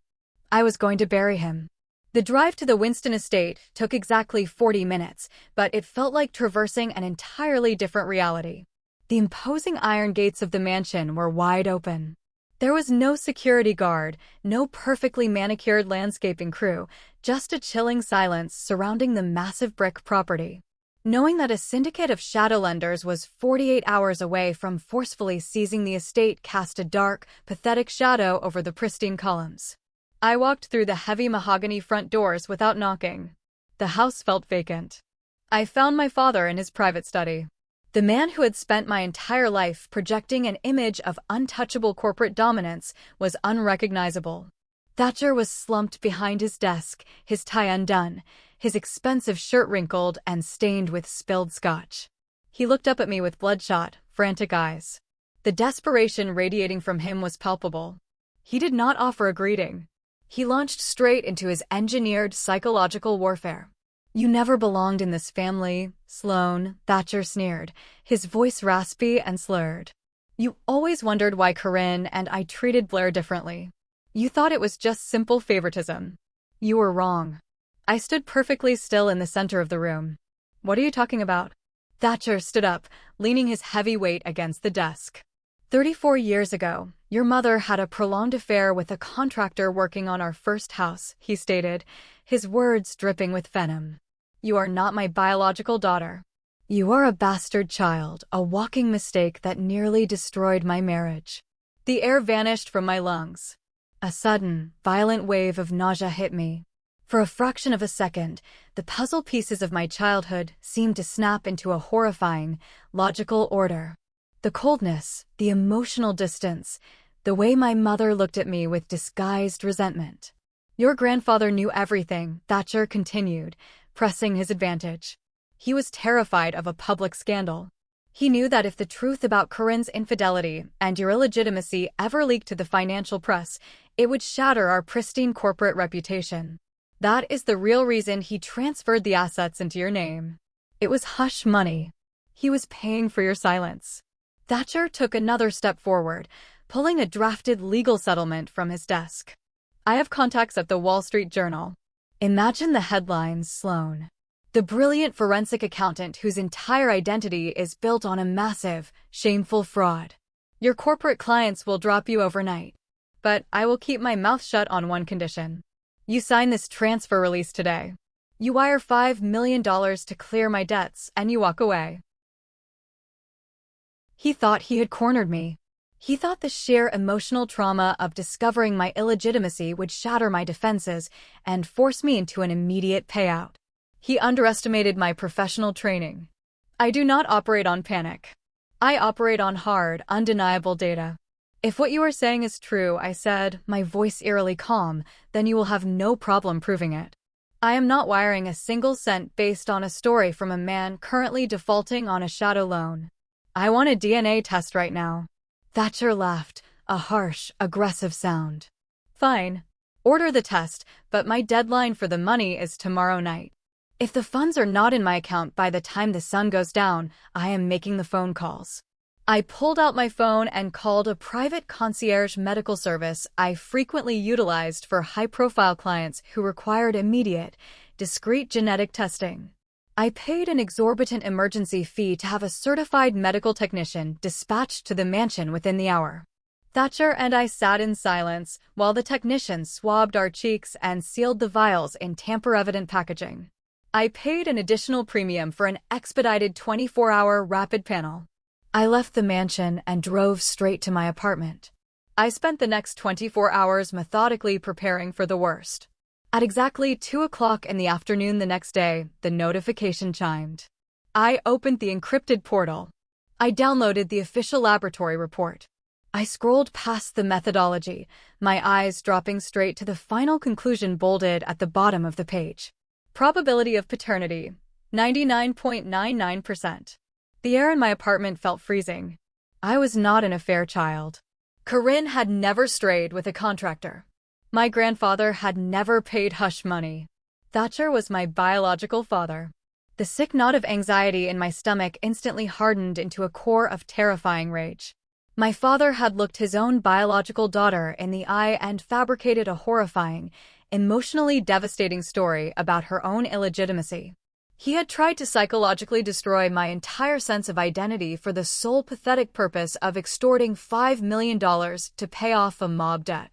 I was going to bury him. The drive to the Winston estate took exactly 40 minutes, but it felt like traversing an entirely different reality. The imposing iron gates of the mansion were wide open. There was no security guard, no perfectly manicured landscaping crew, just a chilling silence surrounding the massive brick property. Knowing that a syndicate of shadow lenders was 48 hours away from forcefully seizing the estate cast a dark, pathetic shadow over the pristine columns. I walked through the heavy mahogany front doors without knocking. The house felt vacant. I found my father in his private study. The man who had spent my entire life projecting an image of untouchable corporate dominance was unrecognizable. Thatcher was slumped behind his desk, his tie undone, his expensive shirt wrinkled and stained with spilled scotch. He looked up at me with bloodshot, frantic eyes. The desperation radiating from him was palpable. He did not offer a greeting. He launched straight into his engineered psychological warfare. You never belonged in this family, Sloane, Thatcher sneered, his voice raspy and slurred. You always wondered why Corinne and I treated Blair differently. You thought it was just simple favoritism. You were wrong. I stood perfectly still in the center of the room. What are you talking about? Thatcher stood up, leaning his heavy weight against the desk. 34 years ago, your mother had a prolonged affair with a contractor working on our first house, he stated, his words dripping with venom. You are not my biological daughter. You are a bastard child, a walking mistake that nearly destroyed my marriage. The air vanished from my lungs. A sudden, violent wave of nausea hit me. For a fraction of a second, the puzzle pieces of my childhood seemed to snap into a horrifying, logical order. The coldness, the emotional distance, the way my mother looked at me with disguised resentment. Your grandfather knew everything, Thatcher continued, pressing his advantage. He was terrified of a public scandal. He knew that if the truth about Corinne's infidelity and your illegitimacy ever leaked to the financial press, it would shatter our pristine corporate reputation. That is the real reason he transferred the assets into your name. It was hush money. He was paying for your silence. Thatcher took another step forward, pulling a drafted legal settlement from his desk. I have contacts at the Wall Street Journal. Imagine the headlines, Sloane. The brilliant forensic accountant whose entire identity is built on a massive, shameful fraud. Your corporate clients will drop you overnight. But I will keep my mouth shut on one condition. You sign this transfer release today. You wire $5 million to clear my debts, and you walk away. He thought he had cornered me. He thought the sheer emotional trauma of discovering my illegitimacy would shatter my defenses and force me into an immediate payout. He underestimated my professional training. I do not operate on panic. I operate on hard, undeniable data. If what you are saying is true, I said, my voice eerily calm, then you will have no problem proving it. I am not wiring a single cent based on a story from a man currently defaulting on a shadow loan. I want a DNA test right now. Thatcher laughed, a harsh, aggressive sound. Fine. Order the test, but my deadline for the money is tomorrow night. If the funds are not in my account by the time the sun goes down, I am making the phone calls. I pulled out my phone and called a private concierge medical service I frequently utilized for high-profile clients who required immediate, discreet genetic testing. I paid an exorbitant emergency fee to have a certified medical technician dispatched to the mansion within the hour. Thatcher and I sat in silence while the technician swabbed our cheeks and sealed the vials in tamper-evident packaging. I paid an additional premium for an expedited 24-hour rapid panel. I left the mansion and drove straight to my apartment. I spent the next 24 hours methodically preparing for the worst. At exactly 2 o'clock in the afternoon the next day, the notification chimed. I opened the encrypted portal. I downloaded the official laboratory report. I scrolled past the methodology, my eyes dropping straight to the final conclusion bolded at the bottom of the page. Probability of paternity, 99.99%. The air in my apartment felt freezing. I was not an affair child. Corinne had never strayed with a contractor. My grandfather had never paid hush money. Thatcher was my biological father. The sick knot of anxiety in my stomach instantly hardened into a core of terrifying rage. My father had looked his own biological daughter in the eye and fabricated a horrifying, emotionally devastating story about her own illegitimacy. He had tried to psychologically destroy my entire sense of identity for the sole pathetic purpose of extorting $5 million to pay off a mob debt.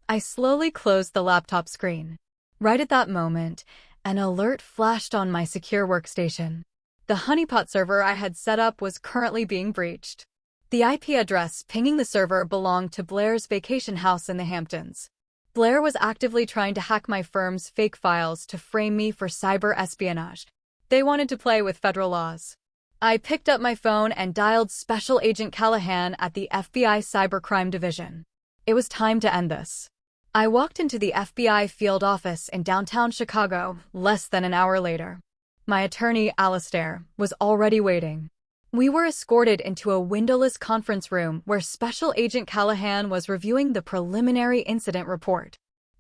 I slowly closed the laptop screen. Right at that moment, an alert flashed on my secure workstation. The honeypot server I had set up was currently being breached. The IP address pinging the server belonged to Blair's vacation house in the Hamptons. Blair was actively trying to hack my firm's fake files to frame me for cyber espionage. They wanted to play with federal laws. I picked up my phone and dialed Special Agent Callahan at the FBI Cybercrime Division. It was time to end this. I walked into the FBI field office in downtown Chicago less than an hour later. My attorney, Alastair, was already waiting. We were escorted into a windowless conference room where Special Agent Callahan was reviewing the preliminary incident report.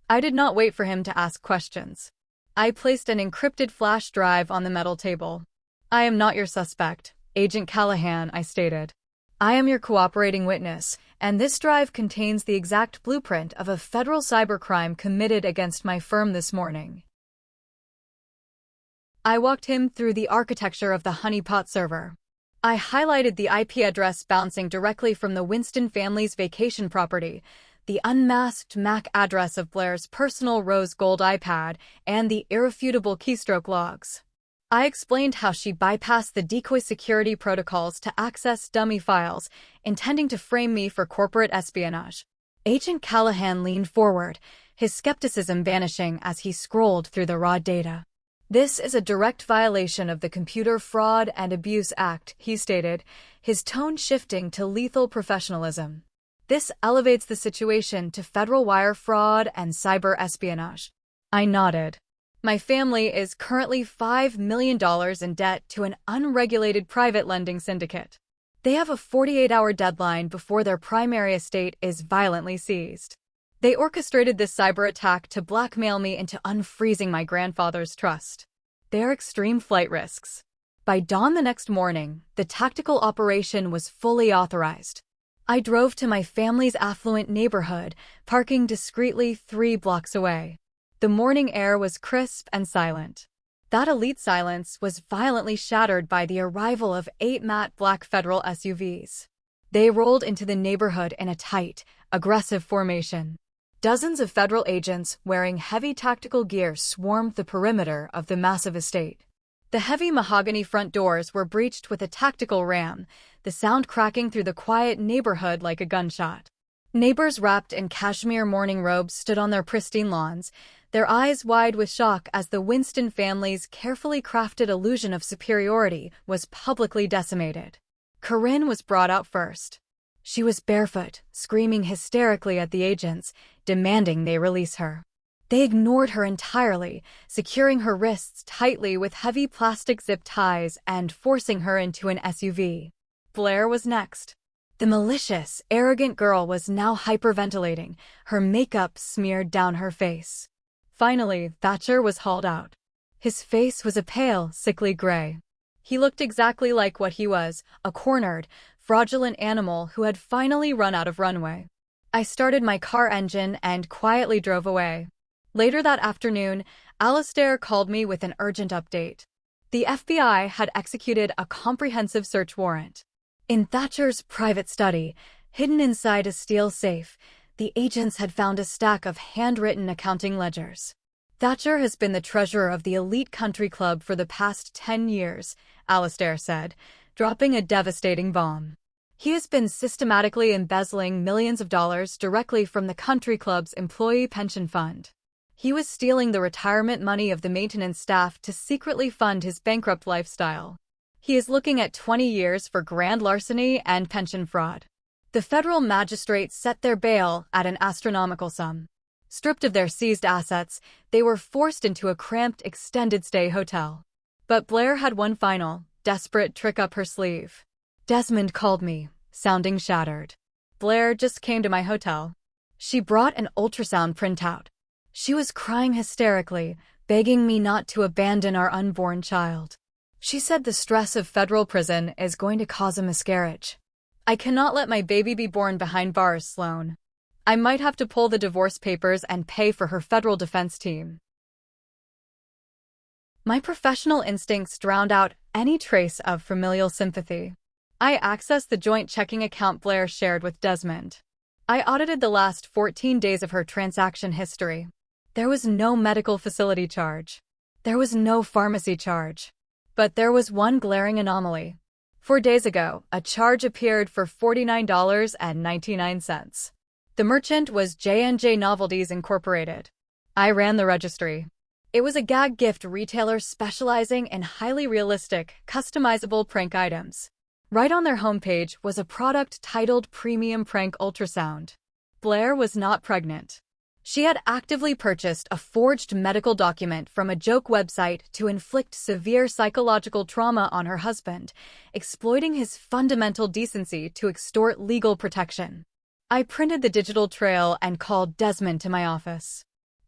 I did not wait for him to ask questions. I placed an encrypted flash drive on the metal table. "I am not your suspect, Agent Callahan," I stated. "I am your cooperating witness, and this drive contains the exact blueprint of a federal cybercrime committed against my firm this morning." I walked him through the architecture of the honeypot server. I highlighted the IP address bouncing directly from the Winston family's vacation property, the unmasked MAC address of Blair's personal rose gold iPad, and the irrefutable keystroke logs. I explained how she bypassed the decoy security protocols to access dummy files, intending to frame me for corporate espionage. Agent Callahan leaned forward, his skepticism vanishing as he scrolled through the raw data. "This is a direct violation of the Computer Fraud and Abuse Act," he stated, his tone shifting to lethal professionalism. "This elevates the situation to federal wire fraud and cyber espionage." I nodded. "My family is currently $5 million in debt to an unregulated private lending syndicate. They have a 48-hour deadline before their primary estate is violently seized. They orchestrated this cyber attack to blackmail me into unfreezing my grandfather's trust. They're extreme flight risks." By dawn the next morning, the tactical operation was fully authorized. I drove to my family's affluent neighborhood, parking discreetly 3 blocks away. The morning air was crisp and silent. That elite silence was violently shattered by the arrival of 8 matte black federal SUVs. They rolled into the neighborhood in a tight, aggressive formation. Dozens of federal agents wearing heavy tactical gear swarmed the perimeter of the massive estate. The heavy mahogany front doors were breached with a tactical ram, the sound cracking through the quiet neighborhood like a gunshot. Neighbors wrapped in cashmere morning robes stood on their pristine lawns, their eyes wide with shock as the Winston family's carefully crafted illusion of superiority was publicly decimated. Corinne was brought out first. She was barefoot, screaming hysterically at the agents, demanding they release her. They ignored her entirely, securing her wrists tightly with heavy plastic zip ties and forcing her into an SUV. Blair was next. The malicious, arrogant girl was now hyperventilating, her makeup smeared down her face. Finally, Thatcher was hauled out. His face was a pale, sickly gray. He looked exactly like what he was, a cornered, fraudulent animal who had finally run out of runway. I started my car engine and quietly drove away. Later that afternoon, Alastair called me with an urgent update. The FBI had executed a comprehensive search warrant. In Thatcher's private study, Hidden inside a steel safe, the agents had found a stack of handwritten accounting ledgers. Thatcher has been the treasurer of the elite country club for the past 10 years, Alastair said, dropping a devastating bomb. He has been systematically embezzling millions of dollars directly from the country club's employee pension fund. He was stealing the retirement money of the maintenance staff to secretly fund his bankrupt lifestyle. He is looking at 20 years for grand larceny and pension fraud. The federal magistrates set their bail at an astronomical sum. Stripped of their seized assets, they were forced into a cramped extended-stay hotel. But Blair had one final, desperate trick up her sleeve. Desmond called me, sounding shattered. Blair just came to my hotel. She brought an ultrasound printout. She was crying hysterically, begging me not to abandon our unborn child. She said the stress of federal prison is going to cause a miscarriage. I cannot let my baby be born behind bars, Sloan. I might have to pull the divorce papers and pay for her federal defense team. My professional instincts drowned out any trace of familial sympathy. I accessed the joint checking account Blair shared with Desmond. I audited the last 14 days of her transaction history. There was no medical facility charge. There was no pharmacy charge. But there was one glaring anomaly. 4 days ago, a charge appeared for $49.99. The merchant was J&J Novelties Incorporated. I ran the registry. It was a gag gift retailer specializing in highly realistic, customizable prank items. Right on their homepage was a product titled Premium Prank Ultrasound. Blair was not pregnant. She had actively purchased a forged medical document from a joke website to inflict severe psychological trauma on her husband, exploiting his fundamental decency to extort legal protection. I printed the digital trail and called Desmond to my office.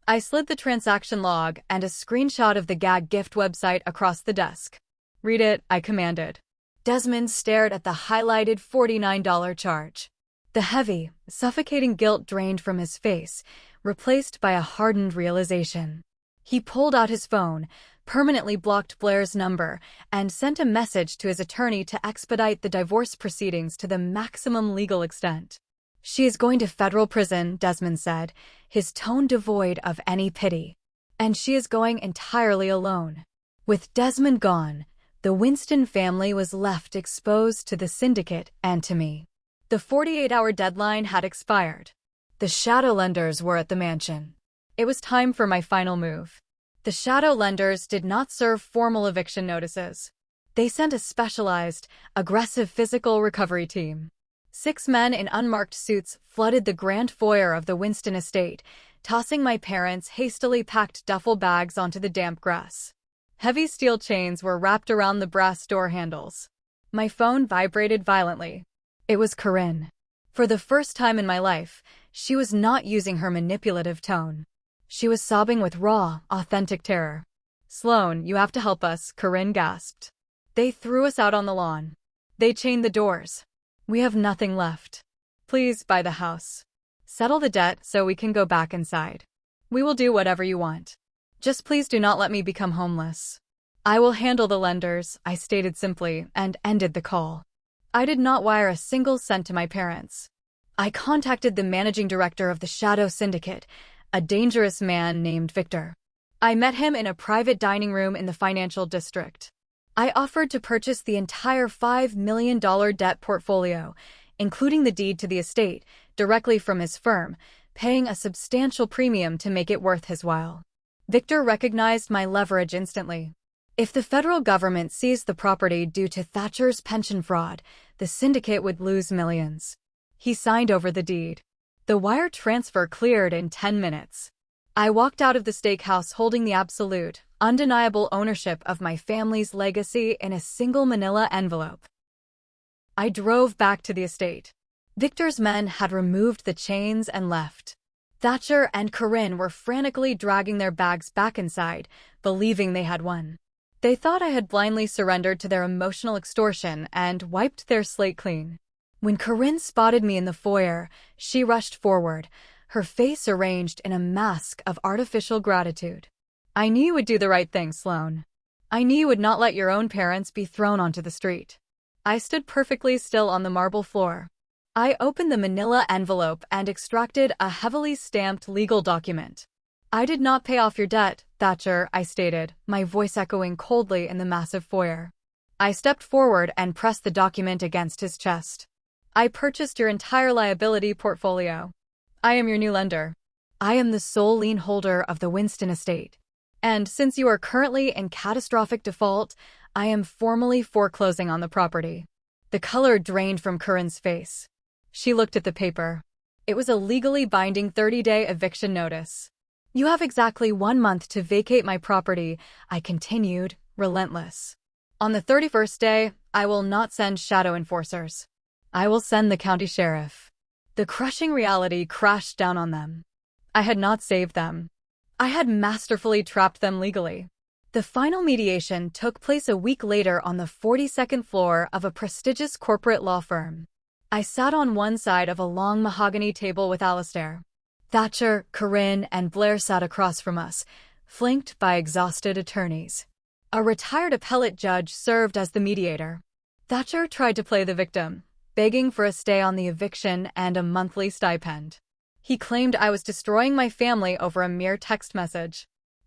I slid the transaction log and a screenshot of the gag gift website across the desk. "Read it," I commanded. Desmond stared at the highlighted $49 charge. The heavy, suffocating guilt drained from his face, replaced by a hardened realization. He pulled out his phone, permanently blocked Blair's number, and sent a message to his attorney to expedite the divorce proceedings to the maximum legal extent. "She is going to federal prison," Desmond said, his tone devoid of any pity. "And she is going entirely alone." With Desmond gone, the Winston family was left exposed to the syndicate and to me. The 48-hour deadline had expired. The shadow lenders were at the mansion. It was time for my final move. The shadow lenders did not serve formal eviction notices. They sent a specialized, aggressive physical recovery team. 6 men in unmarked suits flooded the grand foyer of the Winston estate, tossing my parents' hastily packed duffel bags onto the damp grass. Heavy steel chains were wrapped around the brass door handles. My phone vibrated violently. It was Corinne. For the first time in my life, she was not using her manipulative tone. She was sobbing with raw, authentic terror. "Sloan, you have to help us," Corinne gasped. "They threw us out on the lawn. They chained the doors. We have nothing left. Please buy the house. Settle the debt so we can go back inside. We will do whatever you want. Just please do not let me become homeless." "I will handle the lenders," I stated simply, and ended the call. I did not wire a single cent to my parents. I contacted the managing director of the Shadow Syndicate, a dangerous man named Victor. I met him in a private dining room in the financial district. I offered to purchase the entire $5 million debt portfolio, including the deed to the estate, directly from his firm, paying a substantial premium to make it worth his while. Victor recognized my leverage instantly. If the federal government seized the property due to Thatcher's pension fraud, the syndicate would lose millions. He signed over the deed. The wire transfer cleared in 10 minutes. I walked out of the steakhouse holding the absolute, undeniable ownership of my family's legacy in a single manila envelope. I drove back to the estate. Victor's men had removed the chains and left. Thatcher and Corinne were frantically dragging their bags back inside, believing they had won. They thought I had blindly surrendered to their emotional extortion and wiped their slate clean. When Corinne spotted me in the foyer, she rushed forward, her face arranged in a mask of artificial gratitude. "I knew you would do the right thing, Sloan. I knew you would not let your own parents be thrown onto the street." I stood perfectly still on the marble floor. I opened the manila envelope and extracted a heavily stamped legal document. "I did not pay off your debt, Thatcher," I stated, my voice echoing coldly in the massive foyer. I stepped forward and pressed the document against his chest. "I purchased your entire liability portfolio. I am your new lender. I am the sole lien holder of the Winston estate. And since you are currently in catastrophic default, I am formally foreclosing on the property." The color drained from Corinne's face. She looked at the paper. It was a legally binding 30-day eviction notice. "You have exactly 1 month to vacate my property," I continued, relentless. "On the 31st day, I will not send shadow enforcers. I will send the county sheriff." The crushing reality crashed down on them. I had not saved them. I had masterfully trapped them legally. The final mediation took place a week later on the 42nd floor of a prestigious corporate law firm. I sat on one side of a long mahogany table with Alistair. Thatcher, Corinne, and Blair sat across from us, flanked by exhausted attorneys. A retired appellate judge served as the mediator. Thatcher tried to play the victim, begging for a stay on the eviction and a monthly stipend. He claimed I was destroying my family over a mere text message.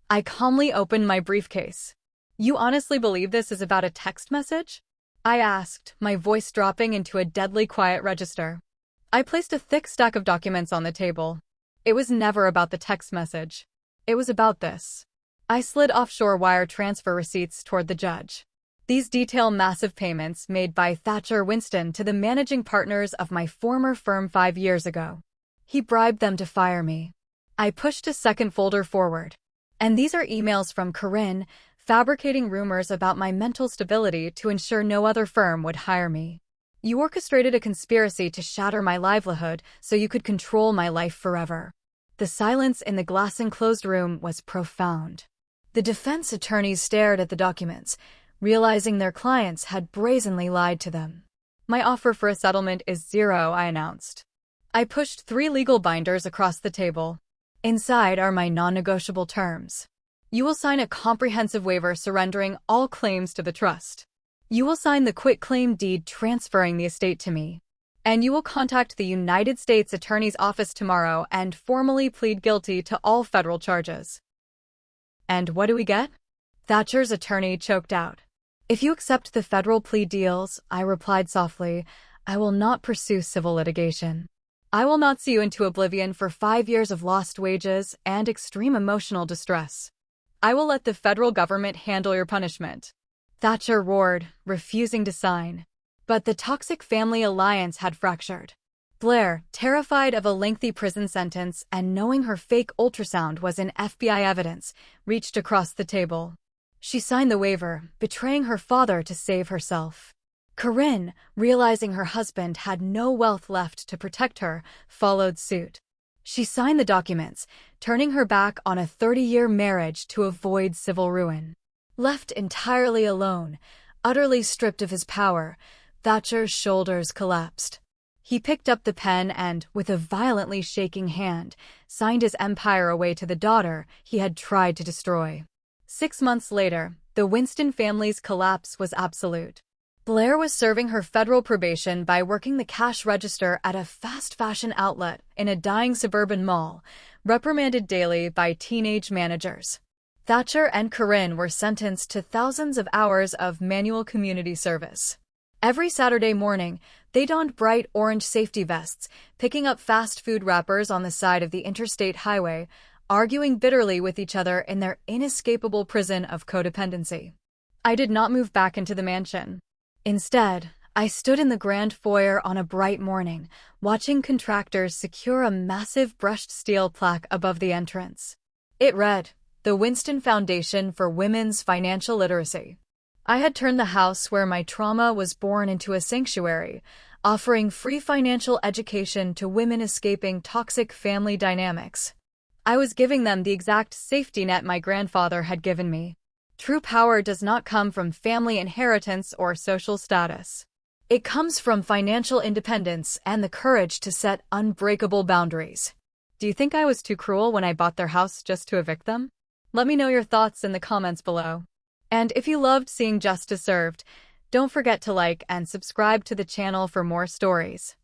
I calmly opened my briefcase. "You honestly believe this is about a text message?" I asked, my voice dropping into a deadly quiet register. I placed a thick stack of documents on the table. It was never about the text message. It was about this. I slid offshore wire transfer receipts toward the judge. These detail massive payments made by Thatcher Winston to the managing partners of my former firm 5 years ago. He bribed them to fire me. I pushed a second folder forward. "And these are emails from Corinne, fabricating rumors about my mental stability to ensure no other firm would hire me. You orchestrated a conspiracy to shatter my livelihood so you could control my life forever." The silence in the glass-enclosed room was profound. The defense attorneys stared at the documents, realizing their clients had brazenly lied to them. "My offer for a settlement is 0, I announced. I pushed 3 legal binders across the table. Inside are my non-negotiable terms. You will sign a comprehensive waiver surrendering all claims to the trust. You will sign the quitclaim deed transferring the estate to me. And you will contact the United States Attorney's Office tomorrow and formally plead guilty to all federal charges." "And what do we get?" Thatcher's attorney choked out. "If you accept the federal plea deals," I replied softly, "I will not pursue civil litigation. I will not see you into oblivion for 5 years of lost wages and extreme emotional distress. I will let the federal government handle your punishment." Thatcher roared, refusing to sign. But the toxic family alliance had fractured. Blair, terrified of a lengthy prison sentence and knowing her fake ultrasound was in FBI evidence, reached across the table. She signed the waiver, betraying her father to save herself. Corinne, realizing her husband had no wealth left to protect her, followed suit. She signed the documents, turning her back on a 30-year marriage to avoid civil ruin. Left entirely alone, utterly stripped of his power, Thatcher's shoulders collapsed. He picked up the pen and, with a violently shaking hand, signed his empire away to the daughter he had tried to destroy. 6 months later, the Winston family's collapse was absolute. Blair was serving her federal probation by working the cash register at a fast fashion outlet in a dying suburban mall, reprimanded daily by teenage managers. Thatcher and Corinne were sentenced to thousands of hours of manual community service. Every Saturday morning, they donned bright orange safety vests, picking up fast food wrappers on the side of the interstate highway, arguing bitterly with each other in their inescapable prison of codependency. I did not move back into the mansion. Instead, I stood in the grand foyer on a bright morning, watching contractors secure a massive brushed steel plaque above the entrance. It read, "The Winston Foundation for Women's Financial Literacy." I had turned the house where my trauma was born into a sanctuary, offering free financial education to women escaping toxic family dynamics. I was giving them the exact safety net my grandfather had given me. True power does not come from family inheritance or social status. It comes from financial independence and the courage to set unbreakable boundaries. Do you think I was too cruel when I bought their house just to evict them? Let me know your thoughts in the comments below. And if you loved seeing justice served, don't forget to like and subscribe to the channel for more stories.